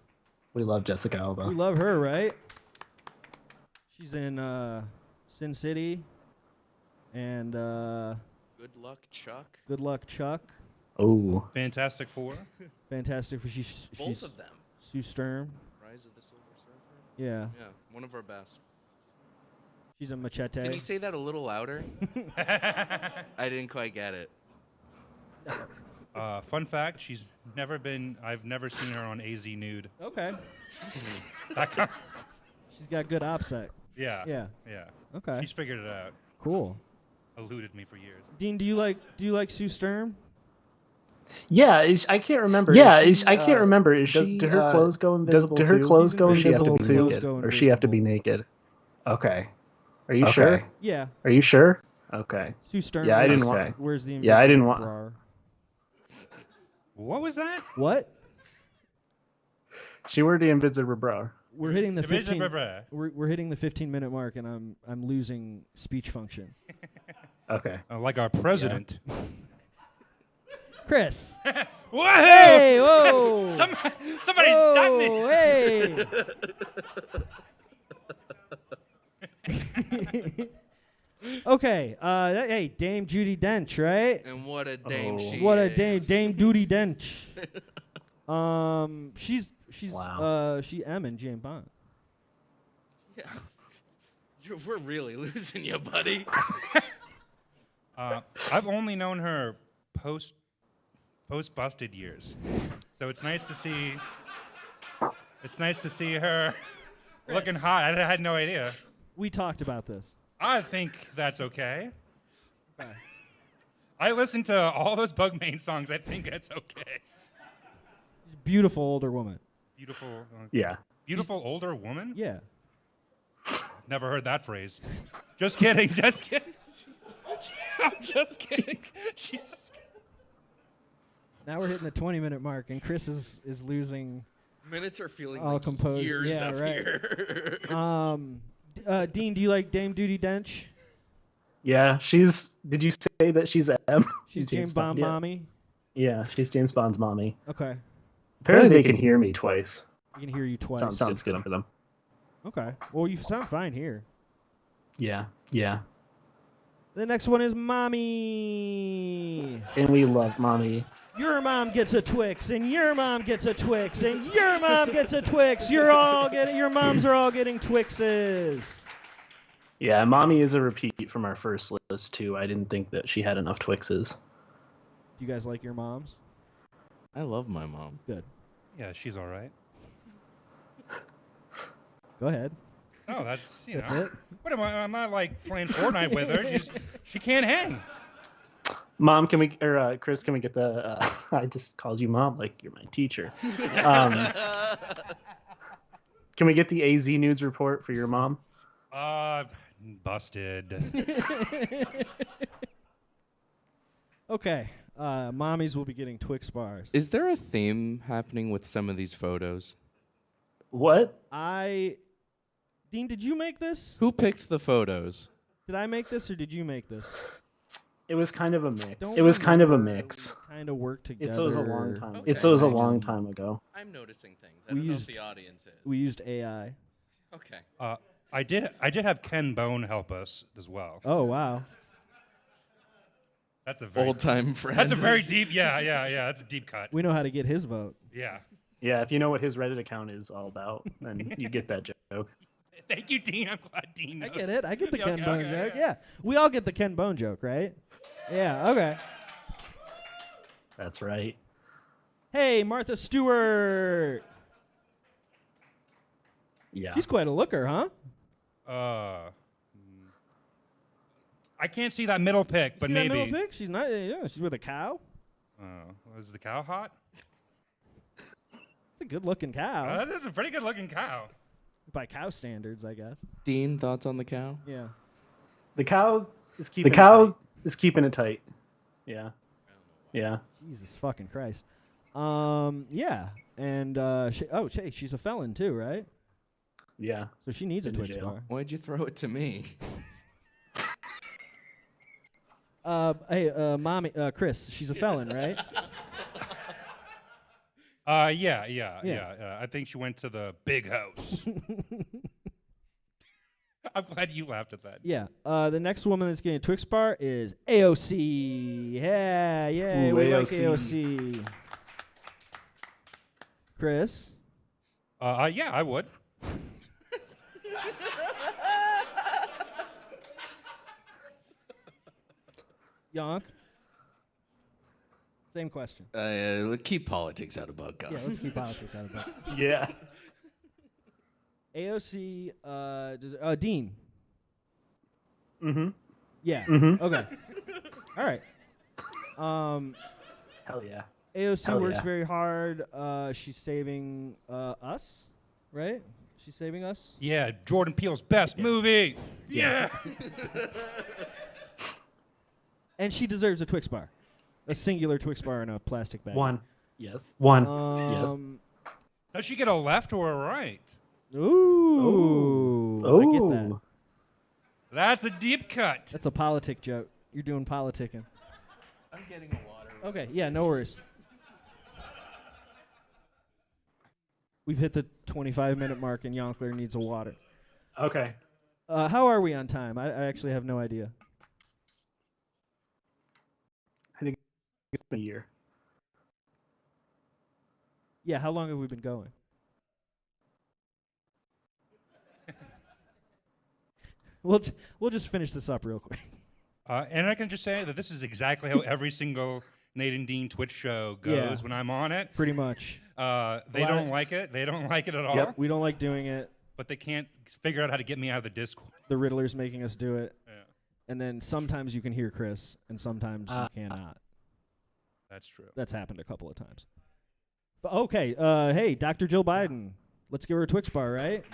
S6: We love Jessica Alba.
S5: We love her, right? She's in Sin City and
S9: Good luck, Chuck.
S5: Good Luck, Chuck.
S6: Oh.
S7: Fantastic Four.
S5: Fantastic for she's
S9: Both of them.
S5: Sue Sturm.
S9: Rise of the Silver Surfer.
S5: Yeah.
S9: Yeah, one of our best.
S5: She's a Machete.
S9: Can you say that a little louder? I didn't quite get it.
S7: Fun fact: I've never seen her on AZ Nude.
S5: Okay.
S7: That kind
S5: She's got good OPSEC.
S7: yeah.
S5: Yeah.
S7: Yeah.
S5: Okay.
S7: She's figured it out.
S5: Cool.
S7: Eluded me for years.
S5: Dean, do you like Sue Sturm?
S6: Yeah, I can't remember. I can't remember. Is she? Do her clothes go invisible? Do her clothes go invisible too, or she have to be naked? Okay. Are you sure?
S5: Yeah.
S6: Are you sure? Okay.
S5: Sue Sturm.
S6: Yeah, I didn't want.
S5: Where's the
S6: Yeah, I didn't want.
S5: bra?
S7: What was that?
S5: What?
S6: She wore the invisible bra.
S5: We're hitting the
S7: Invisible
S5: 15.
S7: bra.
S5: We're hitting the 15-minute mark, and I'm losing speech function.
S6: Okay.
S7: Like our president.
S5: Chris.
S7: Whoa!
S5: Hey, whoa!
S7: Somebody stop me!
S5: Hey! Okay. Hey, Dame Judi Dench, right?
S9: And what a dame she
S5: What a
S9: is.
S5: Dame Judi Dench. She's
S6: Wow.
S5: she M in James Bond.
S9: Yeah. We're really losing you, buddy.
S7: I've only known her post busted years, so it's nice to see. It's nice to see her looking hot. I had no idea.
S5: We talked about this.
S7: I think that's okay. I listened to all those Bugmain songs. I think that's okay.
S5: Beautiful older woman.
S7: Beautiful.
S6: Yeah.
S7: Beautiful older woman?
S5: Yeah.
S7: Never heard that phrase. Just kidding. Just kidding. I'm just kidding. Jesus.
S5: Now we're hitting the 20-minute mark, and Chris is losing.
S9: Minutes are feeling
S5: All
S9: like
S5: composed.
S9: years
S5: Yeah,
S9: up
S5: right.
S9: here.
S5: Dean, do you like Dame Judi Dench?
S6: Yeah. Did you say that she's M?
S5: She's James Bond
S6: yeah.
S5: mommy.
S6: Yeah, she's James Bond's mommy.
S5: Okay.
S6: Apparently they can hear me twice.
S5: I can hear you twice.
S6: Sounds good for them.
S5: Okay. Well, you sound fine here.
S6: Yeah. Yeah.
S5: The next one is Mommy.
S6: And we love mommy.
S5: Your mom gets a Twix, and your mom gets a Twix, and your mom gets a Twix. Your moms are all getting Twixes.
S6: Yeah, mommy is a repeat from our first list too. I didn't think that she had enough Twixes.
S5: Do you guys like your moms?
S9: I love my mom.
S5: Good.
S7: Yeah, she's all right.
S5: Go ahead.
S7: Oh, that's
S5: That's
S7: know.
S5: it?
S7: What am I like playing Fortnite with her? She can't hang.
S6: Mom, Chris, can we get the? I just called you mom, like you're my teacher. Can we get the AZ Nudes report for your mom?
S7: Busted.
S5: Okay. Mommies will be getting Twix bars.
S9: Is there a theme happening with some of these photos?
S6: What?
S5: Dean, did you make this?
S9: Who picked the photos?
S5: Did I make this, or did you make this?
S6: It was kind of a mix.
S5: Don't
S6: It was kind of a
S5: remember.
S6: mix.
S5: We kind of worked together.
S6: It was a long time.
S9: Okay.
S6: It was a long time ago.
S9: I'm noticing things.
S5: I don't know if the
S9: audience is.
S5: We used AI.
S9: Okay.
S7: I did have Ken Bone help us as well.
S5: Oh, wow.
S7: That's a very
S9: Old time friend.
S7: That's a very deep. Yeah. That's a deep cut.
S5: We know how to get his vote.
S7: Yeah.
S6: Yeah, if you know what his Reddit account is all about, then you get that joke.
S7: Thank you, Dean. I'm glad Dean knows.
S5: I get it. I get the
S7: Yeah,
S5: Ken
S7: okay,
S5: Bone
S7: okay,
S5: joke.
S7: okay.
S5: Yeah. We all get the Ken Bone joke, right? Yeah, okay.
S6: That's right.
S5: Hey, Martha Stewart.
S6: Yeah.
S5: She's quite a looker, huh?
S7: I can't see that middle pic, but
S5: See that
S7: maybe.
S5: middle pic? She's not. Yeah, she's with a cow.
S7: Was the cow hot?
S5: It's a good-looking cow.
S7: That is a pretty good-looking cow.
S5: By cow standards, I guess.
S9: Dean, thoughts on the cow?
S5: Yeah.
S6: The cow is keeping it tight. Yeah. Yeah.
S5: Jesus fucking Christ. Yeah. And she's a felon too, right?
S6: Yeah.
S5: So she needs a
S6: Been to
S5: Twix
S6: jail.
S5: bar.
S9: Why'd you throw it to me?
S5: Mommy, Chris, she's a felon, right?
S7: Yeah. I think she went to the big house. I'm glad you laughed at that.
S5: Yeah. The next woman that's getting a Twix bar is AOC. Yeah, yeah,
S6: Ooh,
S5: we
S6: AOC.
S5: like AOC. Chris?
S7: Yeah, I would.
S5: Yonk? Same question.
S10: Keep politics out of BugCon.
S5: Yeah, let's keep politics out of it.
S6: Yeah.
S5: AOC, Dean.
S6: Mm-hmm.
S5: Yeah.
S6: Mhm.
S5: Okay. All right.
S6: Hell yeah.
S5: AOC
S6: Hell
S5: works
S6: yeah.
S5: very hard. She's saving us, right? She's saving us.
S7: Yeah, Jordan Peele's best movie. Yeah.
S5: And she deserves a Twix bar. A singular Twix bar in a plastic bag.
S6: One. Yes. One. Yes.
S7: Does she get a left or a right?
S5: Ooh. I get that.
S7: That's a deep cut.
S5: That's a politic joke. You're doing politicking.
S10: I'm getting a water.
S5: Okay, yeah, no worries. We've hit the 25-minute mark and Yonkler needs a water.
S6: Okay.
S5: How are we on time? I actually have no idea.
S6: I think it's been a year.
S5: Yeah, how long have we been going? We'll just finish this up real quick.
S7: And I can just say that this is exactly how every single Nate and Dean Twitch show goes
S5: Yeah.
S7: when I'm on it.
S5: Pretty much.
S7: They don't like it. They don't like it at all.
S5: Yep. We don't like doing it.
S7: But they can't figure out how to get me out of the Discord.
S5: The Riddler's making us do it.
S7: Yeah.
S5: And then sometimes you can hear Chris, and sometimes you cannot.
S7: That's true.
S5: That's happened a couple of times. But okay, hey, Dr. Jill Biden. Let's give her a Twix bar, right?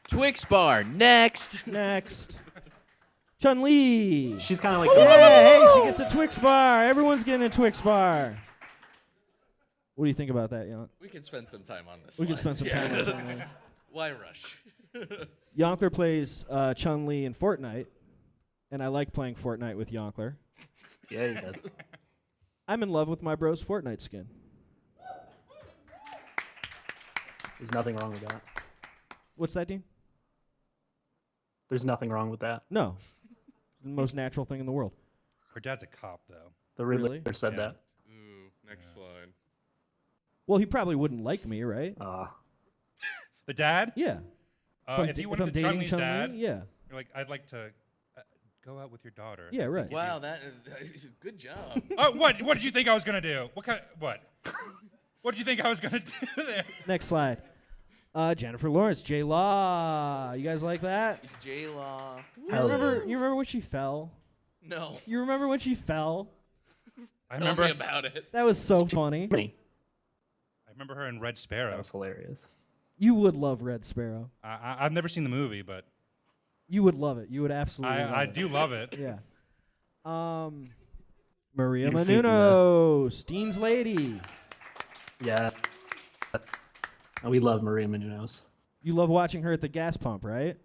S10: Twix bar, next.
S5: Next. Chun-Li.
S6: She's kind of like
S5: Hey, she gets a Twix bar. Everyone's getting a Twix bar. What do you think about that, Yonk?
S10: We can spend some time on this.
S5: We can
S10: slide.
S5: spend some time on Chun-Li.
S10: Why rush?
S5: Yonkler plays Chun-Li in Fortnite, and I like playing Fortnite with Yonkler.
S6: Yeah, he does.
S5: I'm in love with my bro's Fortnite skin.
S6: There's nothing wrong with that.
S5: What's that, Dean?
S6: There's nothing wrong with that.
S5: No. The most natural thing in the world.
S7: Her dad's a cop, though.
S6: The Riddler
S5: Really?
S6: said
S7: Yeah.
S6: that.
S10: Ooh, next slide.
S5: Well, he probably wouldn't like me, right?
S7: The dad?
S5: Yeah.
S7: If you wanted to Chun-Li's
S5: Chun-Li,
S7: dad,
S5: yeah.
S7: you're like, I'd like to go out with your daughter.
S5: Yeah, right.
S10: Wow, that is good job.
S7: What did you think I was gonna do? What did you think I was gonna do there?
S5: Next slide. Jennifer Lawrence, J Law. You guys like that?
S10: J Law.
S5: You remember when she fell?
S10: No.
S5: You remember when she fell?
S7: I
S10: Tell
S7: remember
S10: me about it.
S5: That was so funny.
S7: I remember her in Red Sparrow.
S6: That was hilarious.
S5: You would love Red Sparrow.
S7: I've never seen the movie, but
S5: You would love it. You would absolutely love
S7: I
S5: it.
S7: do love it.
S5: Yeah. Maria
S6: You've seen
S5: Menounos, Dean's lady.
S6: Yeah. We love Maria Menounos.
S5: You love watching her at the gas pump, right?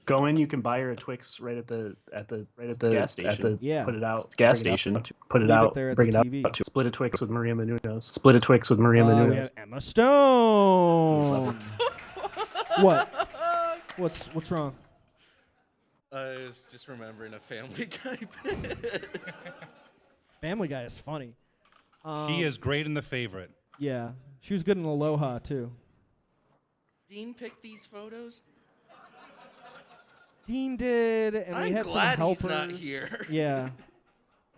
S6: Go in, you can buy her a Twix right at the gas station.
S5: Yeah.
S6: Put it out. Gas bring it station. up, Put it
S5: Leave it
S6: out.
S5: there at
S6: Bring it
S5: the
S6: up.
S5: TV.
S6: Split a Twix with Maria Menounos. Split a Twix with Maria
S5: We
S6: Menounos.
S5: have Emma Stone. What? What's wrong?
S10: I was just remembering a Family Guy bit.
S5: Family Guy is funny.
S7: She is great in The Favorite.
S5: Yeah. She was good in Aloha, too.
S10: Dean picked these photos?
S5: Dean did, and we
S10: I'm
S5: had some
S10: glad
S5: helpers.
S10: he's not here.
S5: Yeah.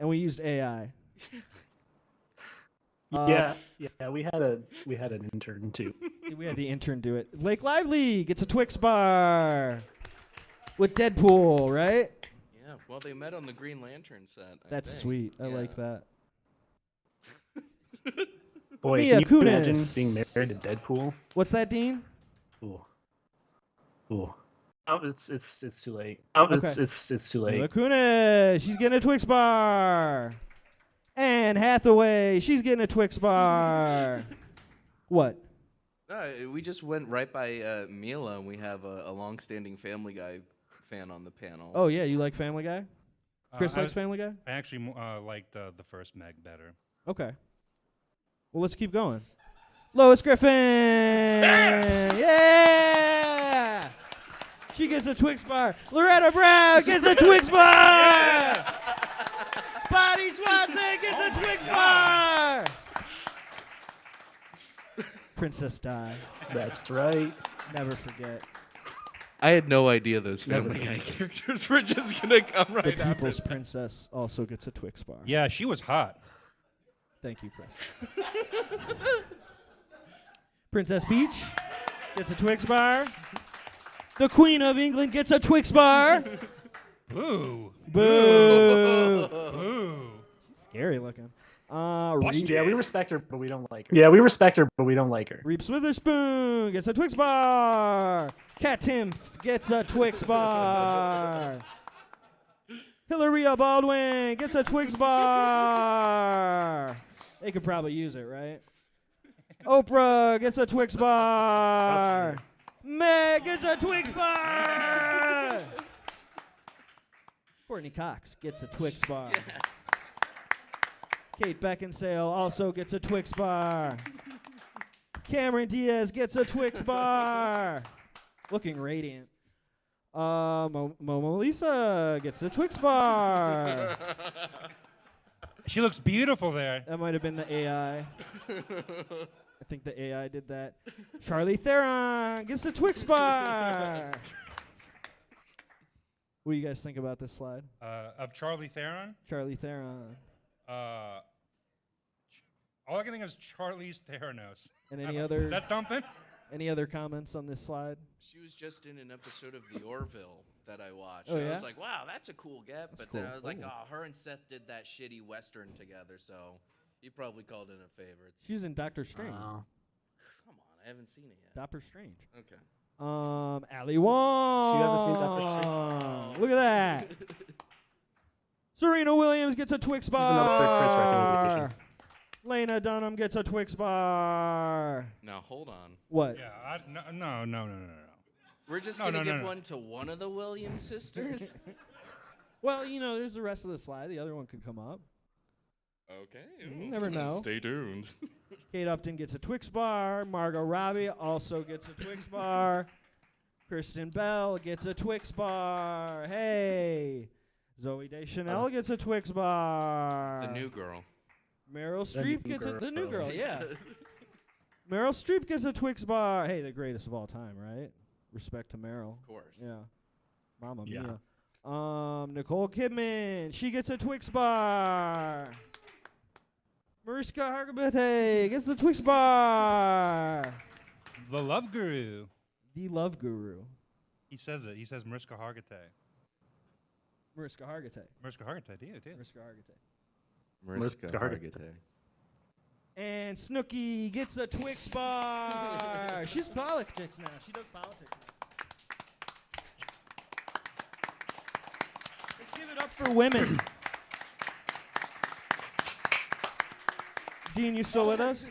S5: And we used AI.
S6: Yeah, we had an intern too.
S5: We had the intern do it. Blake Lively gets a Twix bar with Deadpool, right?
S10: Yeah, well, they met on the Green Lantern set. I
S5: That's
S10: think.
S5: sweet. I
S10: Yeah.
S5: like that.
S6: Boy,
S5: Mila
S6: can you imagine
S5: Kunis.
S6: being married to Deadpool?
S5: What's that, Dean?
S6: Ooh. Oh, it's too late.
S5: Okay.
S6: It's too late.
S5: Mila Kunis. She's getting a Twix bar. And Anne Hathaway. She's getting a Twix bar. What?
S10: We just went right by Mila, and we have a long-standing Family Guy fan on the panel.
S5: Oh, yeah, you like Family Guy? Chris likes Family Guy?
S7: I actually liked the first Meg better.
S5: Okay. Well, let's keep going. Lois Griffin! Yeah! She gets a Twix bar. Loretta Brown gets a Twix bar! Bonnie Swanson gets a Twix bar! Princess Di.
S6: That's right.
S5: Never forget.
S10: I had no idea those Family Guy characters were just gonna come right
S5: The
S10: after
S5: People's
S10: that.
S5: Princess also gets a Twix bar.
S7: Yeah, she was hot.
S5: Thank you, Chris. Princess Peach gets a Twix bar. The Queen of England gets a Twix bar.
S7: Boo.
S5: Boo.
S7: Boo.
S5: Scary looking.
S6: Yeah, we respect her, but we don't like her. Yeah, we respect her, but we don't like her.
S5: Reeves Witherspoon gets a Twix bar. Kat Timpf gets a Twix bar. Hilaria Baldwin gets a Twix bar. They could probably use it, right? Oprah gets a Twix bar. Meg gets a Twix bar. Courtney Cox gets a Twix bar. Kate Beckinsale also gets a Twix bar. Cameron Diaz gets a Twix bar. Looking radiant. Momo Lisa gets a Twix bar.
S7: She looks beautiful there.
S5: That might have been the AI. I think the AI did that. Charlie Theron gets a Twix bar. What do you guys think about this slide?
S7: Of Charlie Theron?
S5: Charlie Theron.
S7: All I can think of is Charlize Theranos.
S5: And any other?
S7: Is that something?
S5: Any other comments on this slide?
S10: She was just in an episode of The Orville that I watched.
S5: Oh,
S10: I
S5: yeah?
S10: was like, wow, that's a cool get.
S5: That's
S10: But then
S5: cool.
S10: I was like,
S5: Ooh.
S10: oh, her and Seth did that shitty Western together, so you probably called it a favorites.
S5: She was in Doctor Strange.
S10: Come on, I haven't seen it yet.
S5: Doctor Strange.
S10: Okay.
S5: Ali Wong.
S6: She haven't seen Doctor Strange.
S5: Look at that. Serena Williams gets a Twix bar.
S6: This is another Chris recommendation.
S5: Lena Dunham gets a Twix bar.
S10: Now, hold on.
S5: What?
S7: Yeah, no.
S10: We're just
S7: No,
S10: going to
S7: no,
S10: give
S7: no.
S10: one to one of the Williams sisters?
S5: Well, you know, there's the rest of the slide. The other one could come up.
S10: Okay.
S5: You never know.
S10: Stay tuned.
S5: Kate Upton gets a Twix bar. Margot Robbie also gets a Twix bar. Kristen Bell gets a Twix bar. Hey. Zoe Deschanel gets a Twix bar.
S10: The new girl.
S5: Meryl
S6: The
S5: Streep
S6: new
S5: gets
S6: girl.
S5: the new girl, yeah. Meryl Streep gets a Twix bar. Hey, the greatest of all time, right? Respect to Meryl.
S10: Of course.
S5: Yeah. Mama
S6: Yeah.
S5: mia. Nicole Kidman, she gets a Twix bar. Mariska Hargitay gets a Twix bar.
S7: The Love Guru.
S5: The Love Guru.
S7: He says it. He says Mariska Hargitay.
S5: Mariska Hargitay.
S7: Mariska Hargitay, dude.
S5: Mariska Hargitay.
S10: Mariska
S6: Hargitay.
S5: And Snooki gets a Twix bar. She's politics now. She does politics now. Let's give it up for women. Dean, you still with us?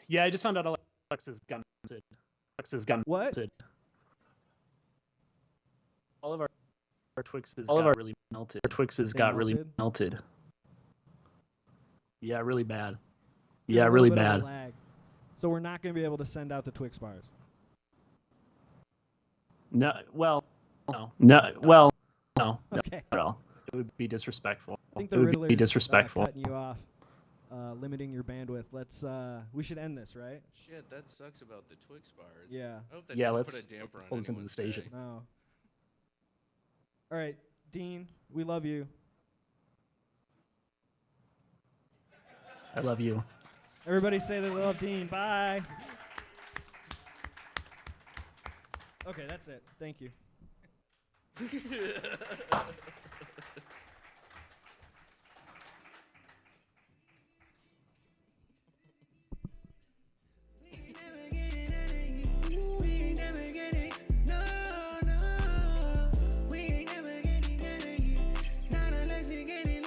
S6: Yeah, I just found out Alexa's got melted. Alexa's got
S5: What?
S6: melted. All of our Twixes got really melted. Our Twixes
S5: They
S6: got really
S5: melted?
S6: melted. Yeah, really bad.
S5: There's
S6: Yeah,
S5: a
S6: really
S5: little bit of a
S6: bad.
S5: lag. So we're not going to be able to send out the Twix bars.
S6: No, well, no, well, no,
S5: Okay.
S6: not at all. It would be disrespectful.
S5: I think
S6: It
S5: the
S6: would
S5: Riddler's
S6: be disrespectful.
S5: cutting you off, limiting your bandwidth. Let's. We should end this, right?
S10: Shit, that sucks about the Twix bars.
S5: Yeah.
S10: I hope that
S6: Yeah,
S10: doesn't
S6: let's
S10: put a damper on
S6: pull this into the
S10: anyone's
S6: station.
S10: day.
S5: No. All right, Dean, we love you.
S6: I love you.
S5: Everybody say they love Dean. Bye. Okay, that's it. Thank you.
S2: We ain't never getting out of here. Not unless you get it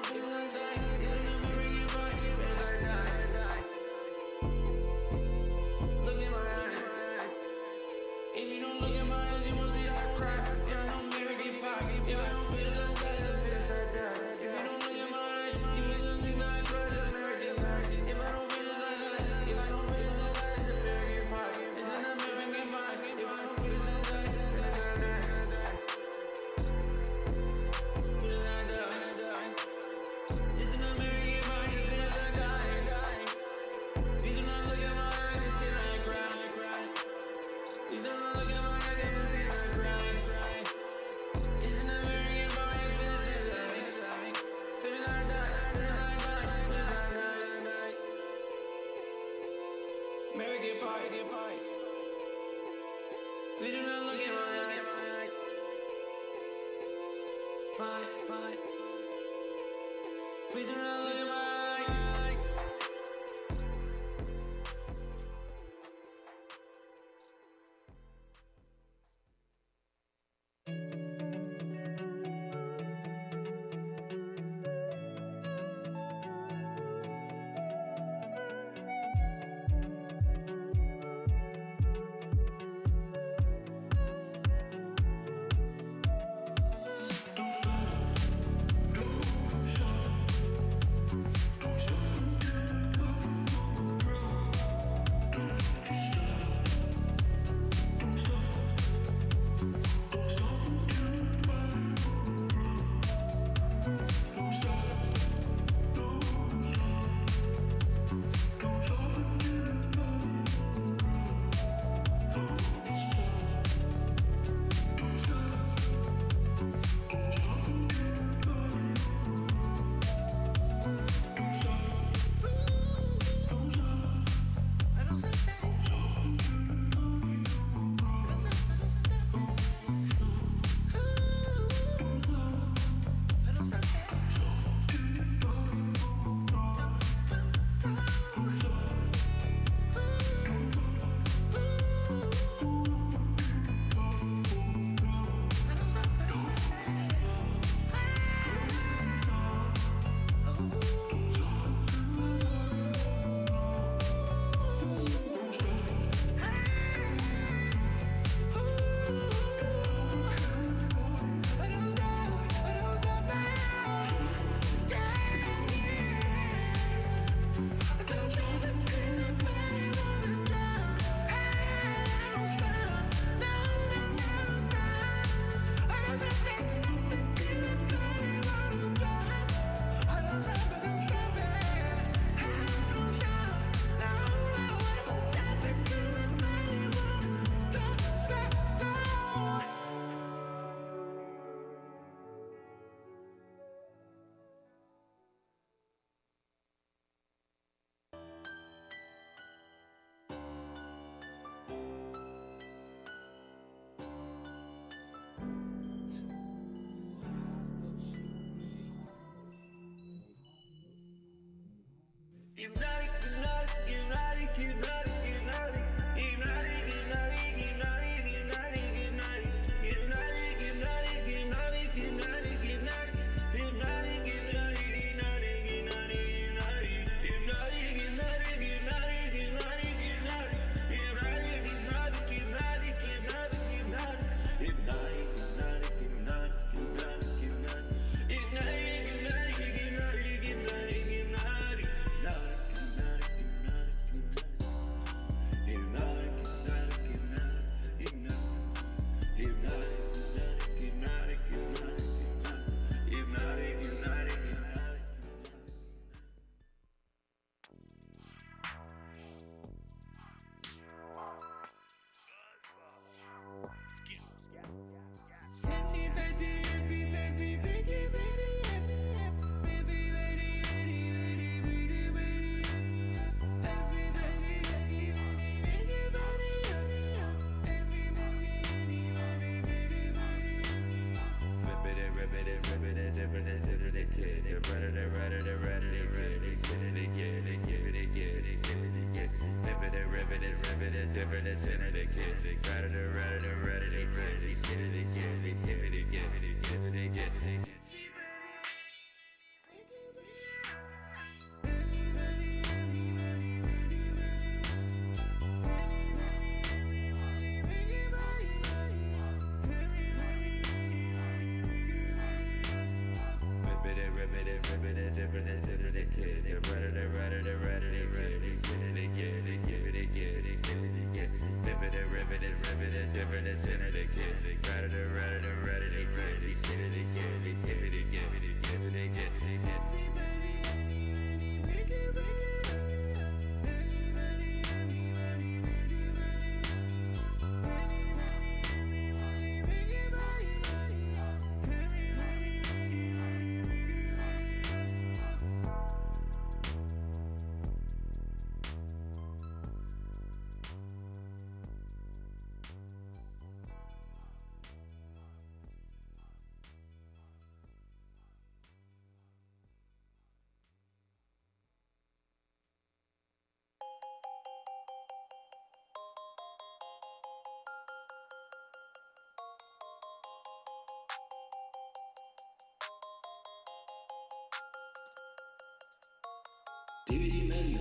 S4: DVD menu.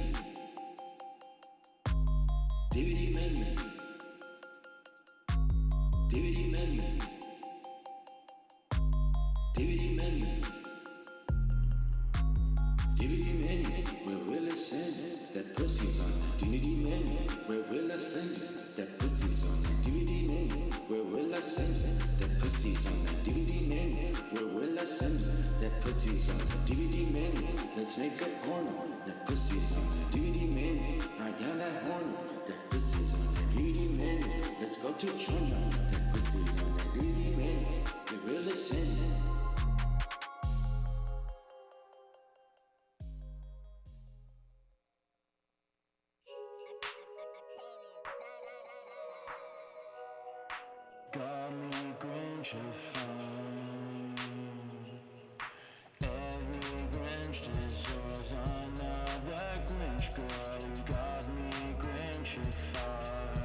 S4: DVD menu. DVD menu. DVD menu. DVD menu. Where will I send it? That pussy's on the DVD menu. Where will I send it? That pussy's on the DVD menu. Where will I send it? That pussy's on the DVD menu. Where will I send it? That pussy's on the DVD menu. Let's make a porno. That pussy's on the DVD menu. I got that horn. That pussy's on the DVD menu. Let's go to China. That pussy's on the DVD menu. Where will I send it?
S2: Got me Grinchified. Every Grinch deserves another Grinch girl. You got me Grinchified.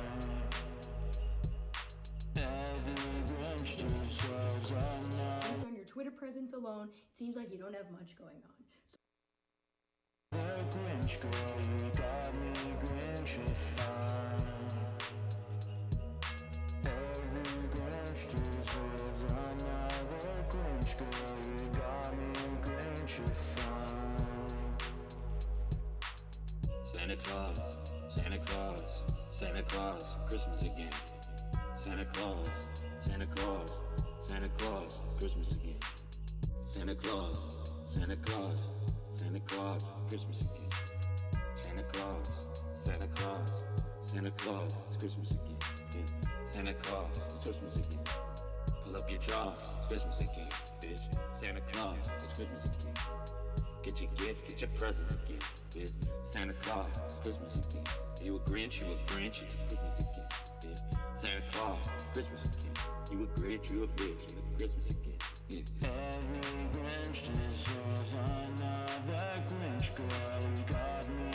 S2: Every Grinch deserves another.
S11: Based on your Twitter presence alone, it seems like you don't have much going on.
S2: Grinch girl, you got me Grinchified. Every Grinch deserves another Grinch girl, you got me Grinchified.
S4: Santa Claus, Santa Claus, Santa Claus, Christmas again. Santa Claus, Santa Claus, Santa Claus, Christmas again. Santa Claus, Santa Claus, Santa Claus, Christmas again. Santa Claus, Santa Claus, Santa Claus, it's Christmas again. Yeah. Santa Claus, it's Christmas again. Pull up your drawers, it's Christmas again, bitch. Santa Claus, it's Christmas again. Get your gift, get your present again, bitch. Santa Claus, it's Christmas again. You a Grinch, it's Christmas again, bitch. Santa Claus, Christmas again. You a Grinch, you a bitch, it's Christmas again. Yeah.
S2: Every Grinch deserves another Grinch girl, you got me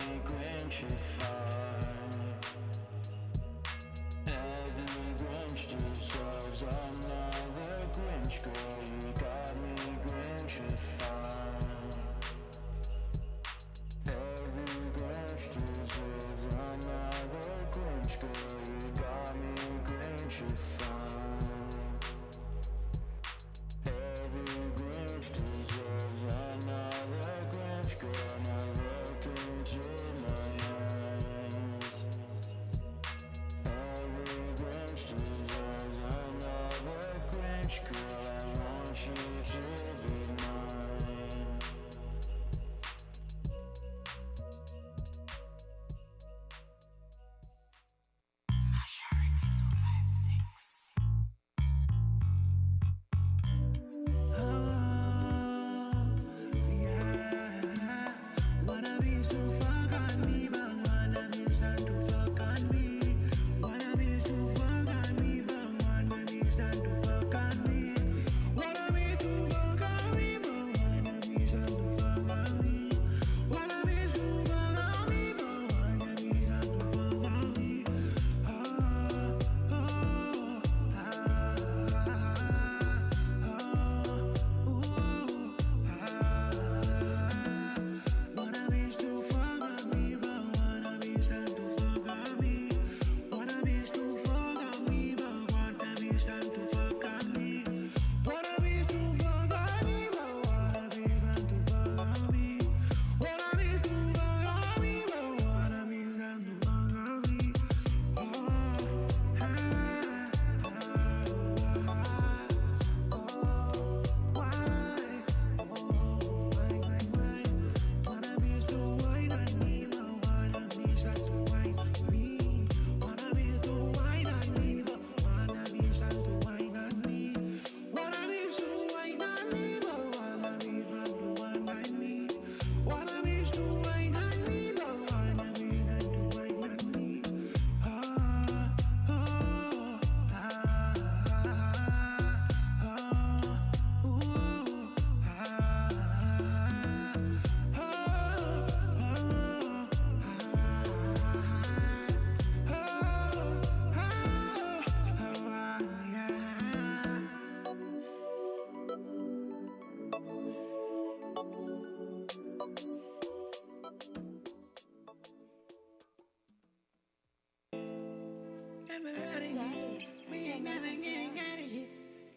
S3: never out of here. We ain't never getting out of here.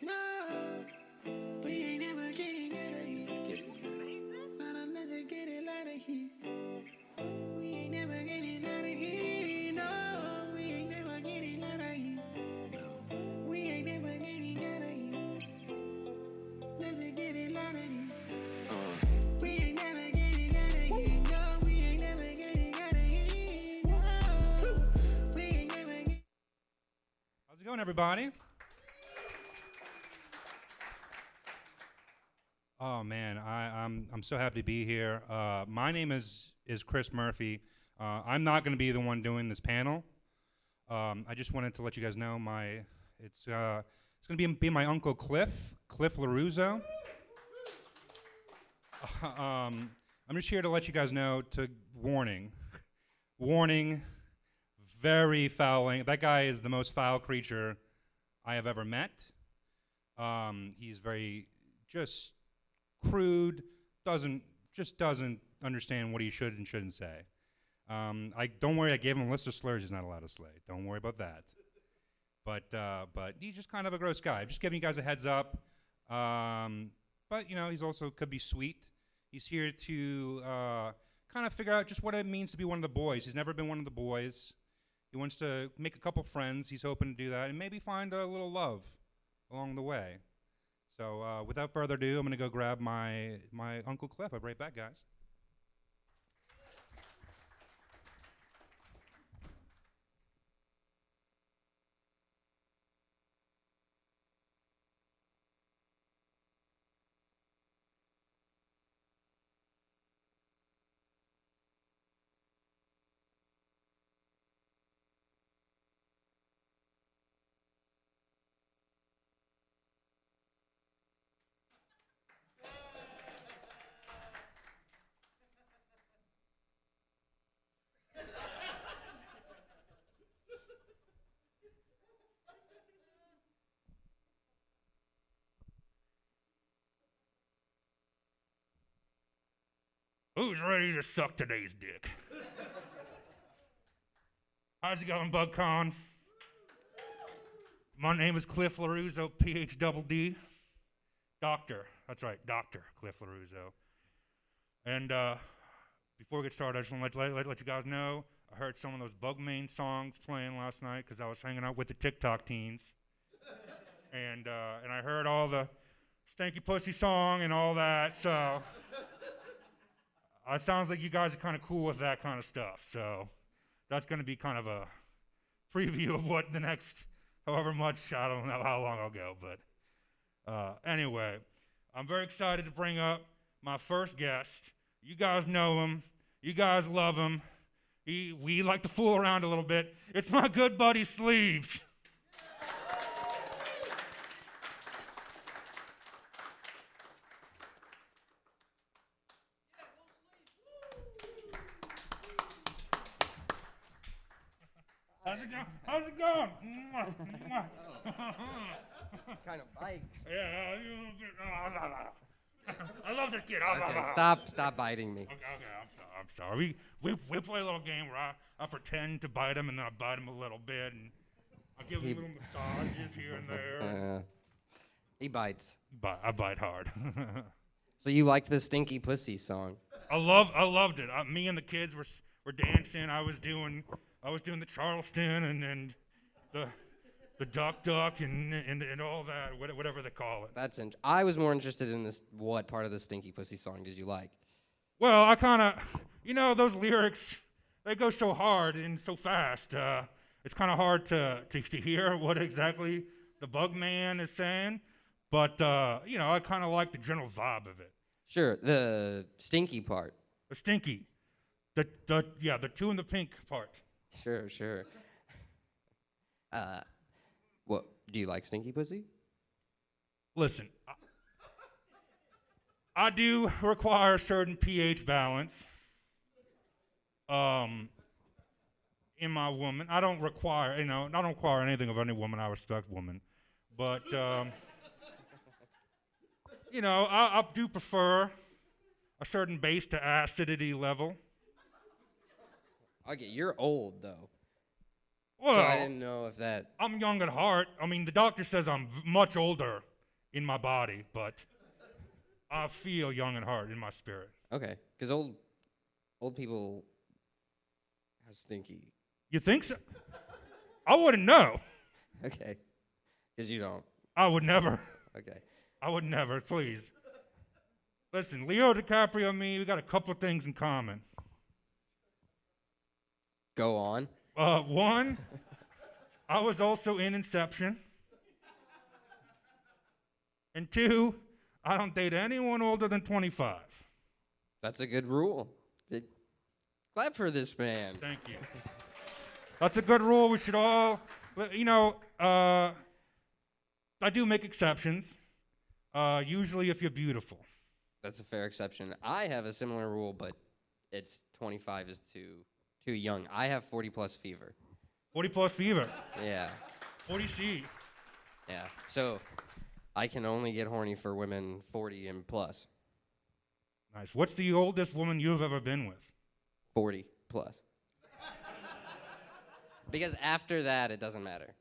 S3: No, we ain't never getting out of here. Not unless I get it out of here. We ain't never getting out of here. No, we ain't never getting out of here. We ain't never getting out of here. Let's get it out of here. We ain't never getting out of here. No, we ain't never getting out of here. No, we ain't never getting.
S7: How's it going, everybody? Oh man, I'm so happy to be here. My name is Chris Murphy. I'm not going to be the one doing this panel. I just wanted to let you guys know it's going to be my uncle Cliff LaRusso. I'm just here to let you guys know warning, very fouling. That guy is the most foul creature I have ever met. He's very just crude, doesn't understand what he should and shouldn't say. Don't worry, I gave him a list of slurs he's not allowed to say. Don't worry about that. But he's just kind of a gross guy. I'm just giving you guys a heads up. But you know, he's also could be sweet. He's here to kind of figure out just what it means to be one of the boys. He's never been one of the boys. He wants to make a couple friends. He's hoping to do that and maybe find a little love along the way. So without further ado, I'm going to go grab my Uncle Cliff. I'll be right back, guys. Who's ready to suck today's dick? How's it going, BugCon? My name is Cliff LaRusso, PhD. Doctor. That's right, Dr. Cliff LaRusso. And before we get started, I just want to let you guys know, I heard some of those Bugman songs playing last night because I was hanging out with the TikTok teens. And I heard all the Stanky Pussy song and all that, so... It sounds like you guys are kind of cool with that kind of stuff, so that's going to be kind of a preview of what the next, however much, I don't know how long I'll go, but anyway, I'm very excited to bring up my first guest. You guys know him. You guys love him. We like to fool around a little bit. It's my good buddy Sleeves. How's it going?
S8: Kind of bite.
S7: Yeah, I love this kid.
S8: Okay, stop biting me.
S7: Okay, I'm sorry. We play a little game where I pretend to bite him and then I bite him a little bit and I give him little massages here and there.
S8: He bites.
S7: I bite hard.
S8: So you liked the Stinky Pussy song?
S7: I loved it. Me and the kids were dancing. I was doing the Charleston and the duck and all that, whatever they call it.
S8: I was more interested in this. What part of the Stinky Pussy song did you like?
S7: Well, I kind of, those lyrics, they go so hard and so fast. It's kind of hard to hear what exactly the Bugman is saying, but I kind of like the general vibe of it.
S8: Sure, the stinky part.
S7: The stinky, the two in the pink part.
S8: Sure. What do you like, Stinky Pussy?
S7: Listen, I do require a certain pH balance in my woman. I don't require anything of any woman. I respect women, but I do prefer a certain base to acidity level.
S8: Okay, you're old though.
S7: Well,
S8: so I didn't know if that.
S7: I'm young at heart. I mean, the doctor says I'm much older in my body, but I feel young at heart in my spirit.
S8: Okay, because old people are stinky.
S7: You think so? I wouldn't know.
S8: Okay, because you don't.
S7: I would never.
S8: Okay.
S7: I would never, please. Listen, Leo DiCaprio and me, we got a couple things in common.
S8: Go on.
S7: One, I was also in Inception. And two, I don't date anyone older than 25.
S8: That's a good rule. Clap for this man.
S7: Thank you. That's a good rule. We should all, I do make exceptions, usually if you're beautiful.
S8: That's a fair exception. I have a similar rule, but it's 25 is too young. I have 40 plus fever.
S7: 40 plus fever.
S8: Yeah.
S7: 40C.
S8: Yeah. So I can only get horny for women 40 and plus.
S7: Nice. What's the oldest woman you've ever been with?
S8: 40 plus. Because after that, it doesn't matter.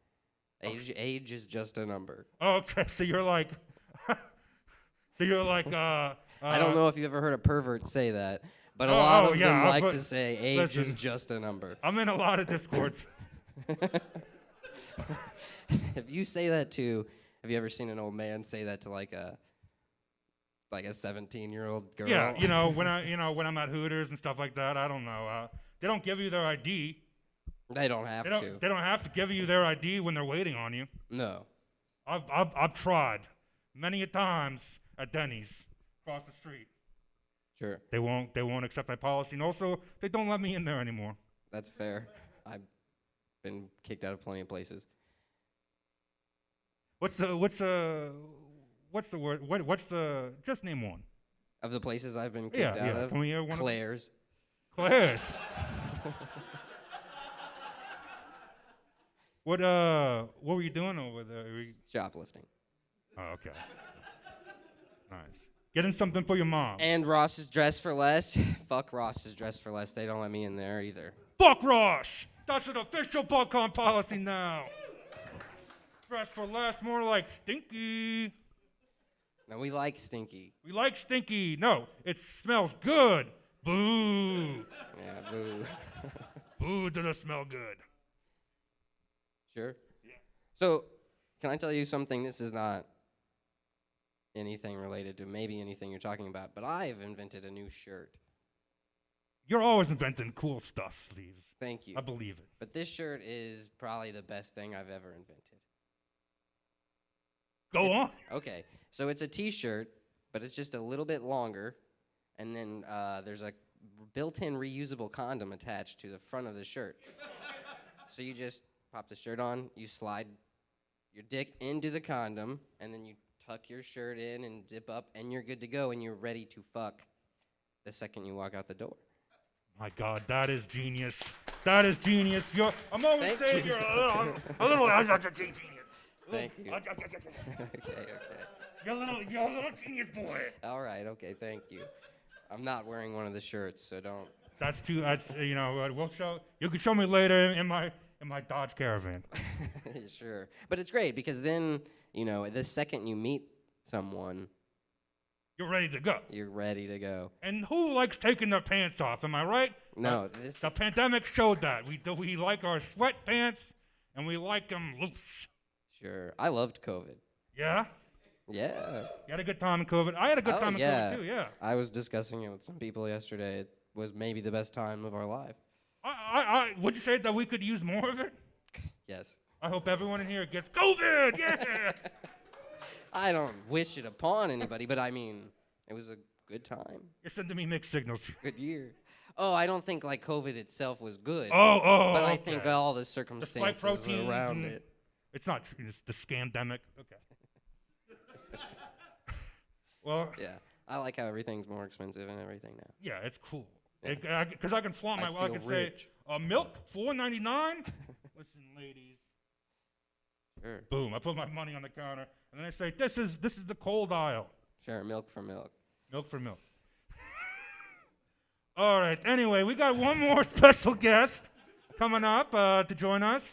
S8: Age is just a number.
S7: Okay, so you're like,
S8: I don't know if you ever heard a pervert say that, but a lot of them like to say age is just a number.
S7: I'm in a lot of discords.
S8: If you say that to, have you ever seen an old man say that to like a 17-year-old girl?
S7: Yeah, when I'm at Hooters and stuff like that, I don't know. They don't give you their ID.
S8: They don't have to.
S7: They don't have to give you their ID when they're waiting on you.
S8: No.
S7: I've tried many a times at Denny's across the street.
S8: Sure.
S7: They won't accept my policy, and also they don't let me in there anymore.
S8: That's fair. I've been kicked out of plenty of places.
S7: What's the word? Just name one.
S8: Of the places I've been kicked out of?
S7: Can we hear one?
S8: Claire's.
S7: Claire's. What were you doing over there?
S8: Shoplifting.
S7: Oh, okay. Nice. Getting something for your mom.
S8: And Ross's Dress for Less. Fuck Ross's Dress for Less. They don't let me in there either.
S7: Fuck Ross! That's an official BugCon policy now. Dress for less, more like stinky.
S8: No, we like stinky.
S7: We like stinky. No, it smells good. Boo.
S8: Yeah, boo.
S7: Boo, does it smell good?
S8: Sure. Yeah. So, can I tell you something? This is not anything related to maybe anything you're talking about, but I've invented a new shirt.
S7: You're always inventing cool stuff, Sleeves.
S8: Thank you.
S7: I believe it.
S8: But this shirt is probably the best thing I've ever invented.
S7: Go on.
S8: Okay. So it's a t-shirt, but it's just a little bit longer, and then there's a built-in reusable condom attached to the front of the shirt. So you just pop the shirt on, you slide your dick into the condom, and then you tuck your shirt in and zip up, and you're good to go, and you're ready to fuck the second you walk out the door.
S7: My God, that is genius. That is genius. I'm always saying you're a little genius.
S8: Thank you. Okay.
S7: You're a little genius boy.
S8: All right, okay, thank you. I'm not wearing one of the shirts, so don't.
S7: We'll show. You can show me later in my Dodge Caravan.
S8: Sure, but it's great because then the second you meet someone,
S7: you're ready to go.
S8: You're ready to go.
S7: And who likes taking their pants off? Am I right?
S8: No,
S7: the pandemic showed that we like our sweatpants and we like them loose.
S8: Sure, I loved COVID.
S7: Yeah.
S8: Yeah.
S7: You had a good time in COVID. I had a good time in COVID too. Yeah.
S8: I was discussing it with some people yesterday. It was maybe the best time of our life.
S7: Would you say that we could use more of it?
S8: Yes.
S7: I hope everyone in here gets COVID. Yeah.
S8: I don't wish it upon anybody, but I mean, it was a good time.
S7: You're sending me mixed signals.
S8: Good year. Oh, I don't think like COVID itself was good.
S7: But
S8: I think all the circumstances around it.
S7: It's not true. It's the scamdemic. Okay. Well.
S8: Yeah, I like how everything's more expensive and everything now.
S7: Yeah, it's cool. Because I can flaunt my. I can
S8: rich.
S7: say, milk $4.99. Listen, ladies.
S8: Sure.
S7: Boom! I put my money on the counter, and then I say, "This is the cold aisle."
S8: Sure, milk for milk.
S7: Milk for milk. All right. Anyway, we got one more special guest coming up to join us.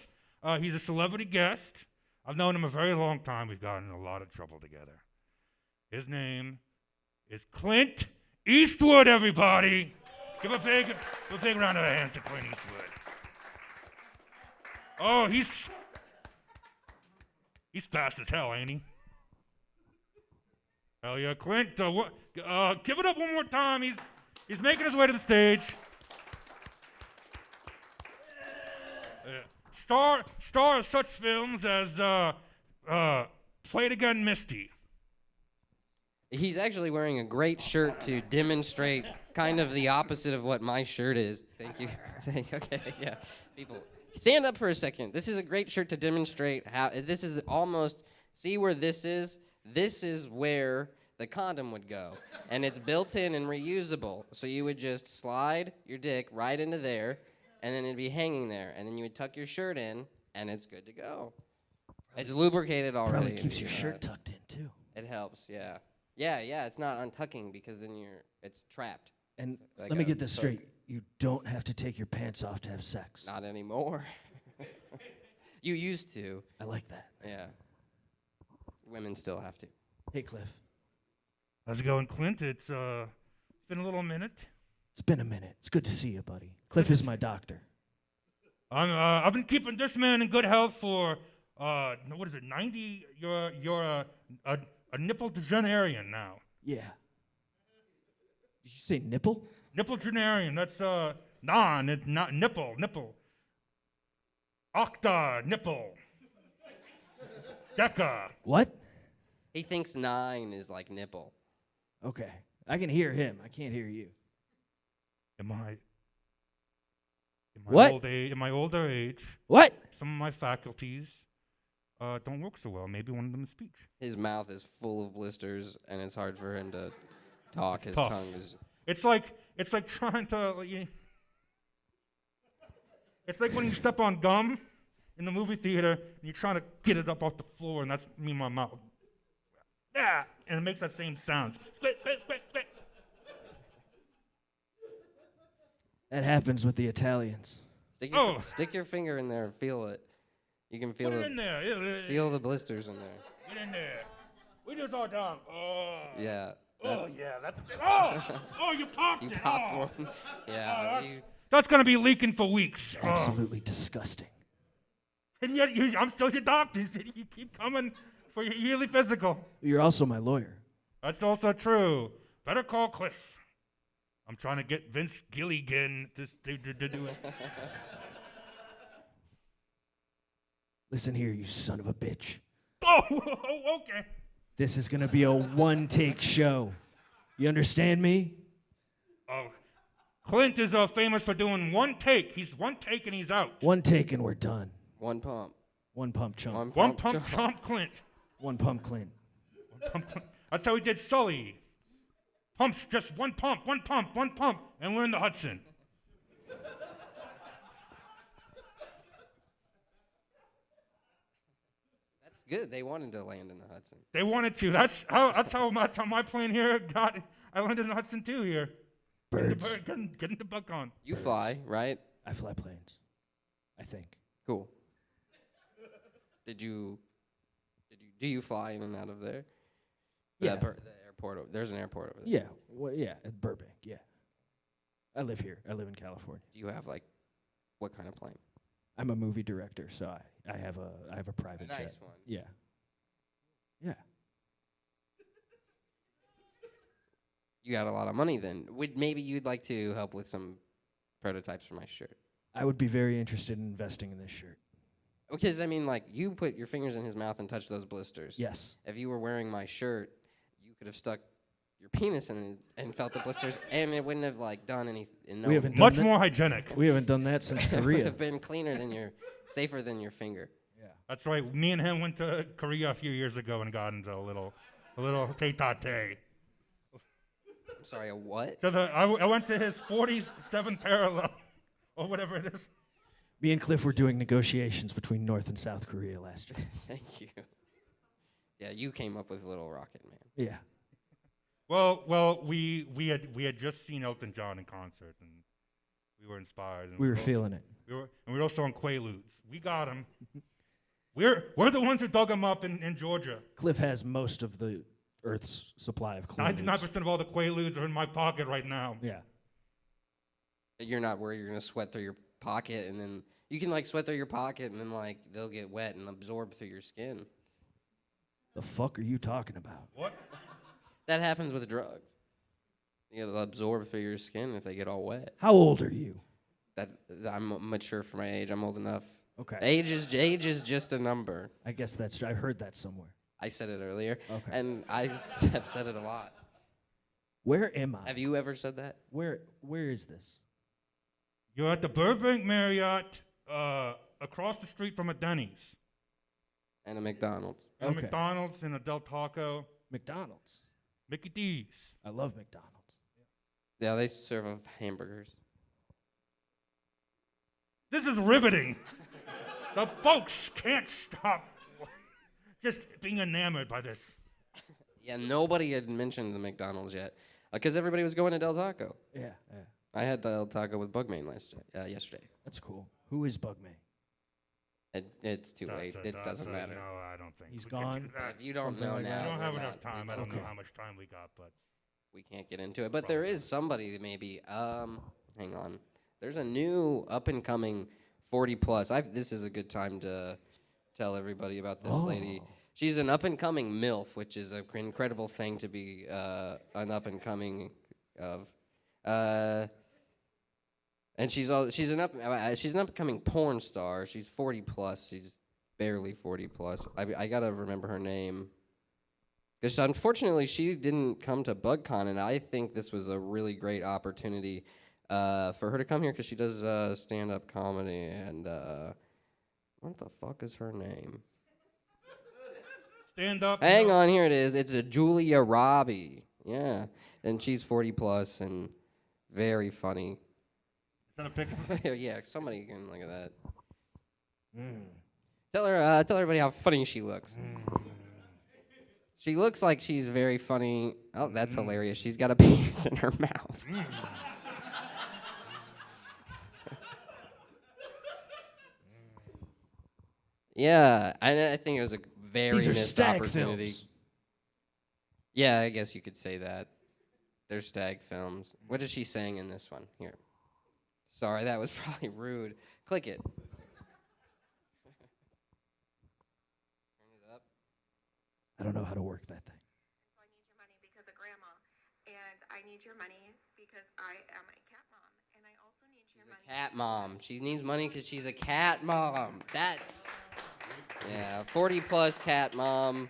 S7: He's a celebrity guest. I've known him a very long time. We've gotten in a lot of trouble together. His name is Clint Eastwood, everybody. Give a big round of hands to Clint Eastwood. Oh, he's fast as hell, ain't he? Hell yeah, Clint. Give it up one more time. He's making his way to the stage. Star of such films as Play It Again, Misty.
S8: He's actually wearing a great shirt to demonstrate kind of the opposite of what my shirt is. Thank you. Okay, yeah. People, stand up for a second. This is a great shirt to demonstrate how, this is almost, see where this is? This is where the condom would go. And it's built in and reusable. So you would just slide your dick right into there, and then it'd be hanging there. And then you would tuck your shirt in, and it's good to go. It's lubricated already.
S5: Probably keeps your shirt tucked in, too.
S8: It helps, yeah. Yeah, it's not untucking because then it's trapped.
S5: And
S8: It's like
S5: let me
S8: a
S5: get this
S8: hook.
S5: straight. You don't have to take your pants off to have sex.
S8: Not anymore. You used to.
S5: I like that.
S8: Yeah. Women still have to.
S5: Hey, Cliff.
S7: How's it going, Clint? It's been a little minute.
S5: It's been a minute. It's good to see you, buddy. Cliff is my doctor.
S7: I've been keeping this man in good health for what is it, 90? You're a nipple degenarian now.
S5: Yeah. Did you say nipple?
S7: Nipple degenarian. That's not nipple. Octa nipple. Deca.
S5: What?
S8: He thinks 9 is like nipple.
S5: Okay. I can hear him. I can't hear you.
S7: In my
S5: What?
S7: in my older age,
S5: What?
S7: some of my faculties don't work so well. Maybe one of them is speech.
S8: His mouth is full of blisters, and it's hard for him to talk. His
S7: Tough.
S8: tongue is...
S7: It's like trying to. It's like when you step on gum in the movie theater and you're trying to get it up off the floor, and that's me in my mouth. Yeah, and it makes that same sound. Spit, spit, spit, spit.
S5: That happens with the Italians.
S8: Stick your finger in there and feel it. You can feel
S7: Put it in there.
S8: feel the blisters in there.
S7: Get in there. We do this all the time. Oh.
S8: Yeah.
S7: Oh yeah, that's. Oh, you popped
S8: You
S7: it.
S8: popped
S7: oh.
S8: one. Yeah.
S7: That's gonna be leaking for weeks. Oh.
S5: Absolutely disgusting.
S7: And yet, I'm still your doctor. You keep coming for your yearly physical.
S5: You're also my lawyer.
S7: That's also true. Better call Cliff. I'm trying to get Vince Gilligan to do it.
S5: Listen here, you son of a bitch.
S7: Oh, okay.
S5: This is going to be a one-take show. You understand me?
S7: Oh, Clint is famous for doing one take. He's one take and he's out.
S5: One take and we're done.
S8: One pump.
S5: One pump chump.
S7: One pump chomp Clint.
S5: One pump Clint.
S7: One pump Clint. That's how he did Sully. Pumps, just one pump, and we're in the Hudson.
S8: That's good. They wanted to land in the Hudson.
S7: They wanted to. That's how my plane here got. I landed in the Hudson too here.
S5: Birds.
S7: Get into BugCon.
S8: You fly, right?
S5: I fly planes. I think.
S8: Cool. Do you fly in and out of there?
S5: Yeah.
S8: The airport. There's an airport over there.
S5: Yeah. Well, yeah, at Burbank. Yeah. I live here. I live in California.
S8: Do you have what kind of plane?
S5: I'm a movie director, so I have a private jet.
S8: Nice one.
S5: Yeah. Yeah.
S8: You got a lot of money then. Maybe you'd like to help with some prototypes for my shirt?
S5: I would be very interested in investing in this shirt.
S8: Because, I mean, you put your fingers in his mouth and touched those blisters.
S5: Yes.
S8: If you were wearing my shirt, you could have stuck your penis in it and felt the blisters, and it wouldn't have, done anything.
S5: We haven't done
S7: Much
S5: that.
S7: more hygienic.
S5: We haven't done that since
S8: It would
S5: Korea.
S8: have been cleaner than safer than your finger.
S5: Yeah.
S7: That's right. Me and him went to Korea a few years ago and got into a little tete-a-tete.
S8: I'm sorry, a what?
S7: So I went to his 47th parallel, or whatever it is.
S5: Me and Cliff were doing negotiations between North and South Korea last year.
S8: Thank you. Yeah, you came up with Little Rocket Man.
S5: Yeah.
S7: Well, we had just seen Elton John in concert, and We were inspired. And
S5: We were
S7: also-
S5: feeling it.
S7: We were also on Quaaludes. We got them. We're the ones who dug them up in Georgia.
S5: Cliff has most of the Earth's supply of Quaaludes.
S7: 99% of all the Quaaludes are in my pocket right now.
S5: Yeah.
S8: You're not worried you're gonna sweat through your pocket, and then you can like sweat through your pocket, and then like they'll get wet and absorb through your skin.
S5: The fuck are you talking about?
S7: What?
S8: That happens with drugs. They'll absorb through your skin if they get all wet.
S5: How old are you?
S8: I'm mature for my age. I'm old enough.
S5: Okay.
S8: Age is just a number.
S5: I guess that's true. I heard that somewhere.
S8: I said it earlier.
S5: Okay.
S8: And I have said it a lot.
S5: Where am I?
S8: Have you ever said that?
S5: Where is this?
S7: You're at the Burbank Marriott, across the street from a Denny's.
S8: And a McDonald's.
S7: And a McDonald's and a Del Taco.
S5: McDonald's.
S7: Mickey D's.
S5: I love McDonald's.
S8: Yeah, they serve hamburgers.
S7: This is riveting. The folks can't stop just being enamored by this.
S8: Yeah, nobody had mentioned the McDonald's yet. Because everybody was going to Del Taco.
S5: Yeah.
S8: I had Del Taco with Bugman yesterday.
S5: That's cool. Who is Bugman?
S8: It's too late. It doesn't matter.
S7: No, I don't think
S5: He's
S7: we can
S5: gone.
S7: do that.
S8: If you don't
S5: Something
S8: know
S5: like
S8: now,
S5: that.
S7: We don't have
S8: we're
S7: enough
S8: not-
S7: time. I don't know how much time we got, but
S8: we can't get into it. But there is somebody that maybe. Hang on. There's a new up and coming 40 plus. This is a good time to tell everybody about this lady. She's an up and coming MILF, which is an incredible thing to be an up and coming of. And she's an up and coming porn star. She's 40 plus. She's barely 40 plus. I gotta remember her name. Because unfortunately, she didn't come to BugCon, and I think this was a really great opportunity for her to come here because she does stand-up comedy. And what the fuck is her name?
S7: stand up.
S8: Hang on, here it is. It's a Julia Robbie. Yeah, and she's 40 plus and very funny.
S7: Is that a picture?
S8: Yeah, somebody can look at that. Tell everybody how funny she looks. She looks like she's very funny. Oh, that's hilarious. She's got a penis in her mouth. Yeah, I think it was a very
S5: These are
S8: missed
S5: stag
S8: opportunity.
S5: films.
S8: Yeah, I guess you could say that. They're stag films. What is she saying in this one? Here. Sorry, that was probably rude. Click it. Turn it up.
S5: I don't know how to work that thing.
S12: So I need your money because of grandma, and I need your money because I am a cat mom, and I also need your money.
S8: Cat mom. She needs money because she's a cat mom. That's... Yeah, 40 plus cat mom.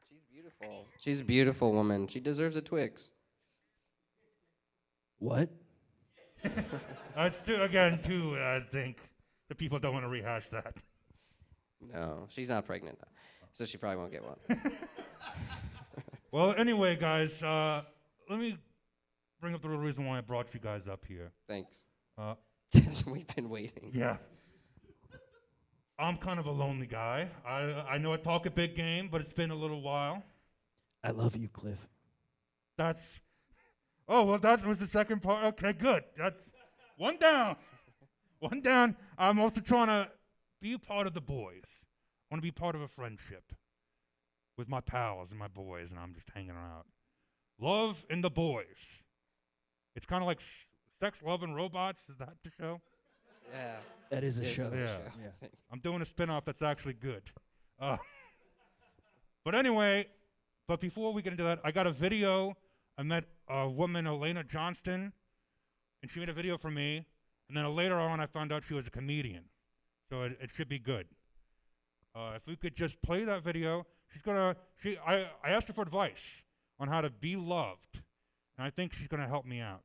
S8: She's beautiful. She's a beautiful woman. She deserves a Twix.
S5: What?
S7: That's I think the people don't want to rehash that.
S8: No, she's not pregnant, though, so she probably won't get one.
S7: Well, anyway, guys, let me bring up the real reason why I brought you guys up here.
S8: Thanks.
S7: Uh,
S8: Because we've been waiting.
S7: Yeah. I'm kind of a lonely guy. I know I talk a big game, but it's been a little while.
S5: I love you, Cliff.
S7: That was the second part. Okay, good. That's one down. One down. I'm also trying to be a part of the boys. I want to be part of a friendship with my pals and my boys, and I'm just hanging out. Love and the Boys. It's kind of like Sex, Love, and Robots. Is that the show?
S8: Yeah.
S5: That is a
S8: Yes,
S5: show.
S8: that's a
S7: Yeah.
S8: show.
S5: Yeah.
S7: I'm doing a spin-off that's actually good. But anyway, before we get into that, I got a video. I met a woman, Elena Johnston, and she made a video for me. And then later on, I found out she was a comedian. So it should be good. If we could just play that video, I asked her for advice on how to be loved. And I think she's going to help me out.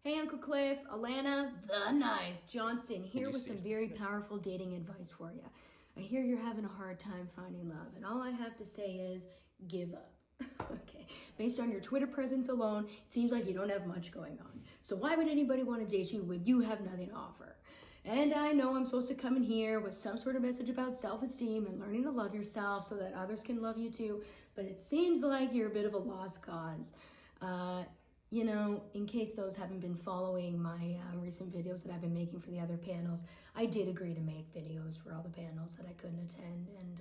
S11: Hey, Uncle Cliff, Alana, the Knife Johnston here
S8: you
S11: with
S8: see
S11: some very powerful dating advice for you. I hear you're having a hard time finding love, and all I have to say is give up. Okay, based on your Twitter presence alone, it seems like you don't have much going on. So why would anybody want to date you when you have nothing to offer? And I know I'm supposed to come in here with some sort of message about self-esteem and learning to love yourself so that others can love you too, but it seems like you're a bit of a lost cause. You know, in case those haven't been following my recent videos that I've been making for the other panels, I did agree to make videos for all the panels that I couldn't attend, and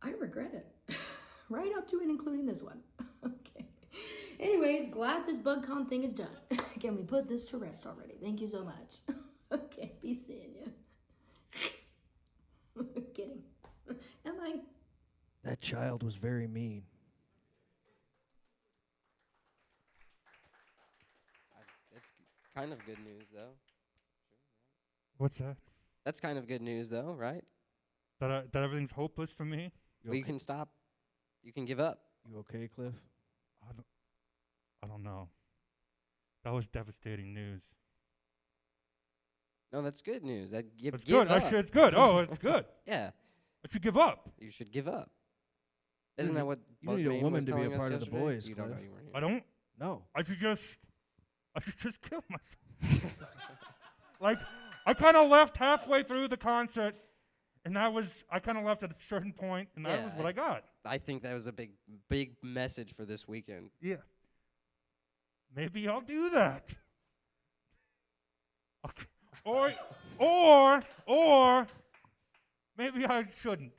S11: I regret it. Right up to and including this one. Okay. Anyways, glad this BugCon thing is done. Can we put this to rest already? Thank you so much. Okay, be seeing you. Kidding. Am I?
S5: That child was very mean.
S8: It's kind of good news, though.
S7: What's that?
S8: That's kind of good news, though, right?
S7: That everything's hopeless for me?
S8: Well, you can stop. You can give up.
S5: You okay, Cliff?
S7: I don't know. That was devastating news.
S8: No, that's good news.
S7: It's good. It's good. Oh, it's good.
S8: Yeah.
S7: I should give up.
S8: You should give up. Isn't that what
S5: you need a
S8: Bugman
S5: woman
S8: was
S5: to be
S8: telling
S5: a
S8: us
S5: part of the
S8: yesterday?
S5: boys,
S8: You don't know,
S5: Cliff.
S8: you weren't here.
S7: I don't.
S5: No.
S7: I should just kill myself. Like, I kind of left halfway through the concert, and I kind of left at a certain point, and that was what I got.
S8: I think that was a big message for this weekend.
S7: Yeah. Maybe I'll do that. Okay. Or maybe I shouldn't.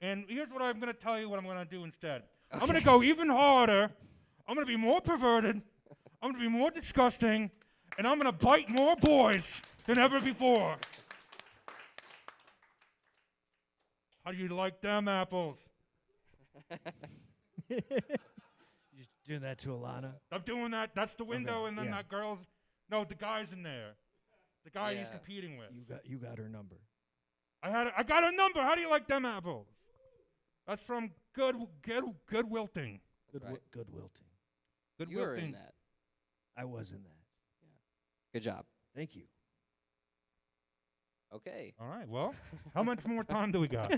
S7: And here's what I'm going to tell you what I'm going to do instead. Okay. I'm going to go even harder. I'm going to be more perverted. I'm going to be more disgusting. And I'm going to bite more boys than ever before. How do you like them apples?
S5: You're doing that to Alana?
S7: I'm doing that. That's the window,
S5: Okay,
S7: and then
S5: yeah.
S7: that girl's. No, the guy's in there. The guy he's competing with.
S5: You got her number.
S7: I got a number. How do you like them apples? That's from Good Wilting.
S5: Good wilting.
S8: You were in that.
S5: I was in that.
S8: Good job.
S5: Thank you.
S8: Okay.
S7: All right. Well, how much more time do we got?
S8: I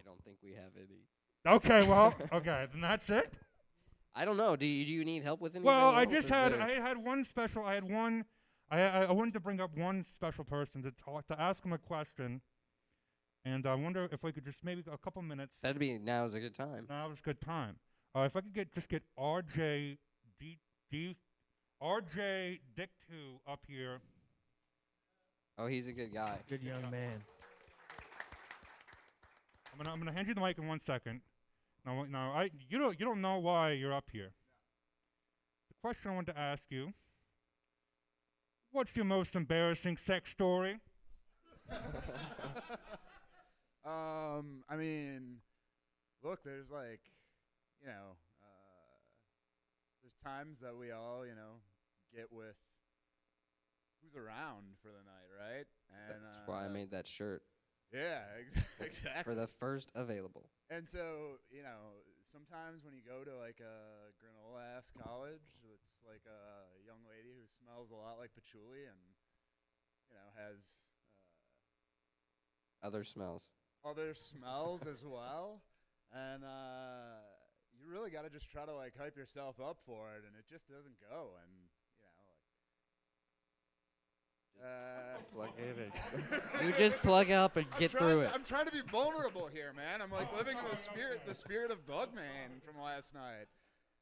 S8: don't think we have any.
S7: Okay. Well. Okay. Then that's it.
S8: I don't know. Do you need help with anything?
S7: Well, I
S8: else?
S7: just
S8: Is
S7: had
S8: there-
S7: I had one special. I had one. I wanted to bring up one special person to talk to ask him a question, and I wonder if we could just maybe a couple minutes.
S8: That'd be now's a good time.
S7: Now is a good time. If I could get RJ Dick 2 up here.
S8: Oh, he's a good guy.
S5: Good young man.
S7: I'm gonna hand you the mic in 1 second. Now, you don't know why you're up here. The question I want to ask you: what's your most embarrassing sex story?
S13: I mean, look, there's like, there's times that we all, get with who's around for the night, right? And
S8: That's why I made that shirt.
S13: Yeah, exactly.
S8: For the first available.
S13: And so, sometimes when you go to like a granola-ass college, it's like a young lady who smells a lot like patchouli and, has
S8: Other smells.
S13: other smells as well. And you really got to just try to like hype yourself up for it, and it just doesn't go. And
S8: Plug it in. You just plug up and get through it.
S13: I'm trying to be vulnerable here, man. I'm like living in the spirit of Bugman from last night.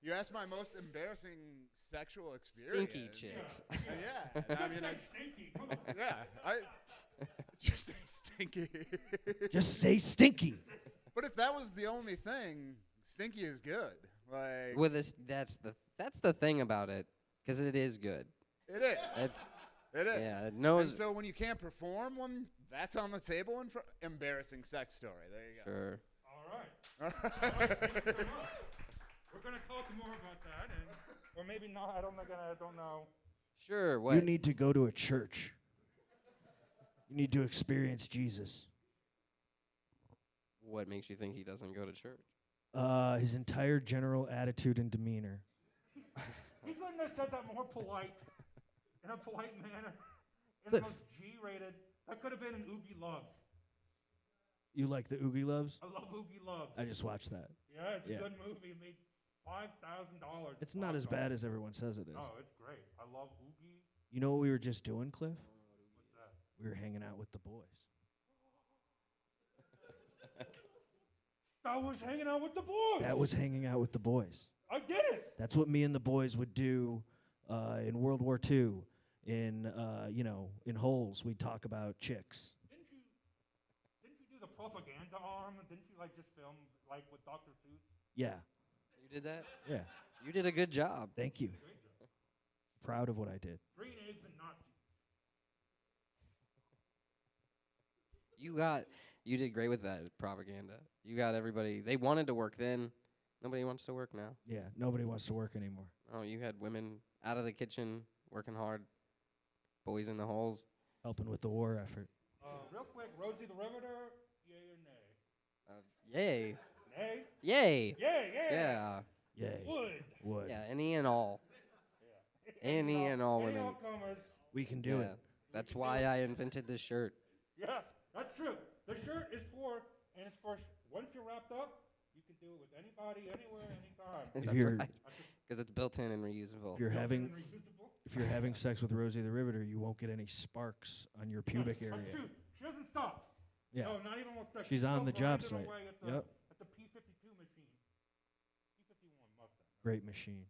S13: You asked my most embarrassing sexual experience.
S8: Stinky chicks.
S13: Yeah, I mean, just stay stinky.
S5: Just stay stinky.
S13: But if that was the only thing, stinky is good. Like,
S8: With this, that's the thing about it, because it is good.
S13: it is. It is.
S8: Yeah, it knows.
S13: And so when you can't perform when that's on the table, embarrassing sex story. There you go.
S8: Sure.
S7: All right. We're gonna talk more about that, or maybe not. I don't know.
S8: Sure. What?
S5: You need to go to a church. You need to experience Jesus.
S8: What makes you think he doesn't go to church?
S5: His entire general attitude and demeanor.
S7: He couldn't have said that more polite, in a polite manner, in
S5: Cliff.
S7: the most G-rated. That could have been an Oogie Loves.
S5: You like the Oogie Loves?
S7: I love Oogie Loves.
S5: I just watched that.
S7: Yeah, it's a good movie. It made $5,000.
S5: It's not as bad as everyone says it is.
S7: Oh, it's great. I love Oogie.
S5: You know what we were just doing, Cliff?
S7: What's that?
S5: We were hanging out with the boys.
S7: I was hanging out with the boys.
S5: That was hanging out with the boys.
S7: I did it.
S5: That's what me and the boys would do in World War II. In holes, we'd talk about chicks.
S7: Didn't you do the propaganda arm? Didn't you like just film like with Dr. Seuss?
S5: Yeah.
S8: You did that?
S5: Yeah.
S8: You did a good job.
S5: Thank you. Proud of what I did.
S7: Green eggs and Nazis.
S8: You did great with that propaganda. You got everybody. They wanted to work then. Nobody wants to work now.
S5: Yeah, nobody wants to work anymore.
S8: Oh, you had women out of the kitchen working hard. Boys in the holes.
S5: Helping with the war effort.
S7: Real quick, Rosie the Riveter, yay or nay?
S8: Yay.
S7: Nay?
S8: Yay.
S7: Yay, yeah.
S8: Yeah.
S5: Yay.
S7: Would.
S8: Yeah, any and all. Any and all
S7: Any
S8: women.
S7: all comers.
S5: We can do it.
S8: That's why I invented this shirt.
S7: Yeah, that's true. The shirt is for, and it's for, once you're wrapped up, you can do it with anybody, anywhere, anytime.
S8: That's right. Because it's built in and reusable.
S5: If you're having sex with Rosie the Riveter, you won't get any sparks on your pubic area.
S7: That's true. She doesn't stop.
S5: Yeah.
S7: No, not even with sex.
S5: She's
S7: She'll
S5: on the job
S7: grind it
S5: site.
S7: away at the,
S5: Yep.
S7: At the P-52 machine. P-51 Mustang.
S5: Great machine.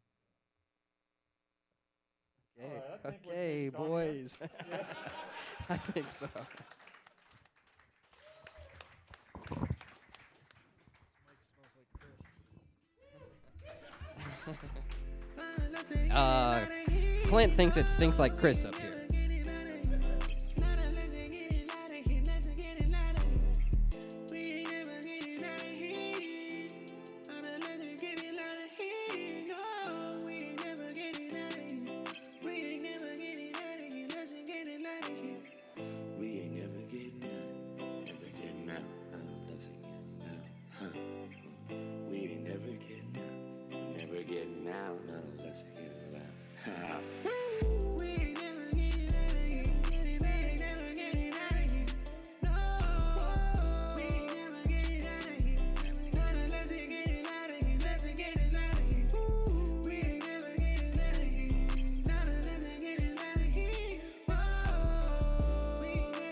S8: Okay,
S7: All right, I think we're
S8: okay,
S7: getting done
S8: boys.
S7: here.
S8: I think so. Clint thinks it stinks like Chris up here.
S4: We ain't never getting out unless it get out. We ain't never getting out unless it get out.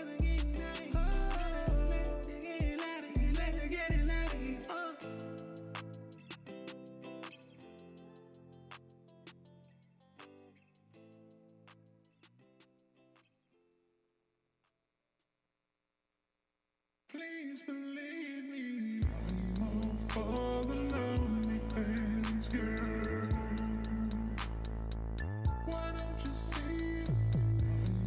S2: Please believe me, I'm all for the lonely fans, girl. Why don't you see?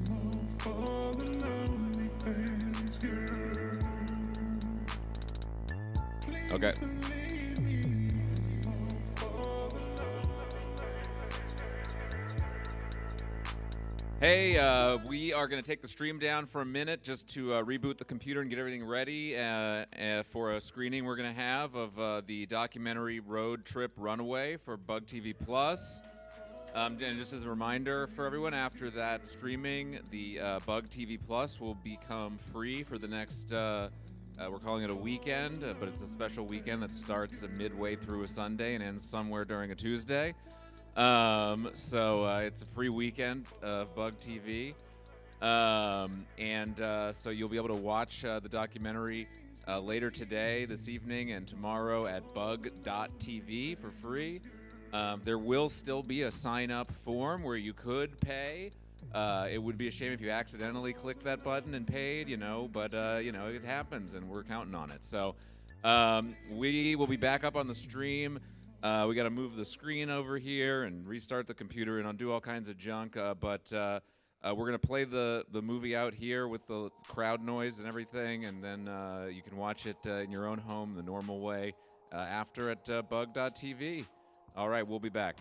S2: I'm all for the lonely fans, girl. Please
S14: Okay.
S2: believe me, I'm all for the
S14: Hey, we are going to take the stream down for a minute just to reboot the computer and get everything ready for a screening we're going to have of the documentary Road Trip Runaway for Bug TV Plus. And just as a reminder for everyone, after that streaming, the Bug TV Plus will become free for the next, we're calling it a weekend, but it's a special weekend that starts midway through a Sunday and ends somewhere during a Tuesday. So it's a free weekend of Bug TV. So you'll be able to watch the documentary later today, this evening, and tomorrow at bug.tv for free. There will still be a sign-up form where you could pay. It would be a shame if you accidentally clicked that button and paid, but it happens, and we're counting on it. So we will be back up on the stream. We got to move the screen over here and restart the computer and undo all kinds of junk. But we're going to play the movie out here with the crowd noise and everything, and then you can watch it in your own home the normal way after at bug.tv. All right, we'll be back.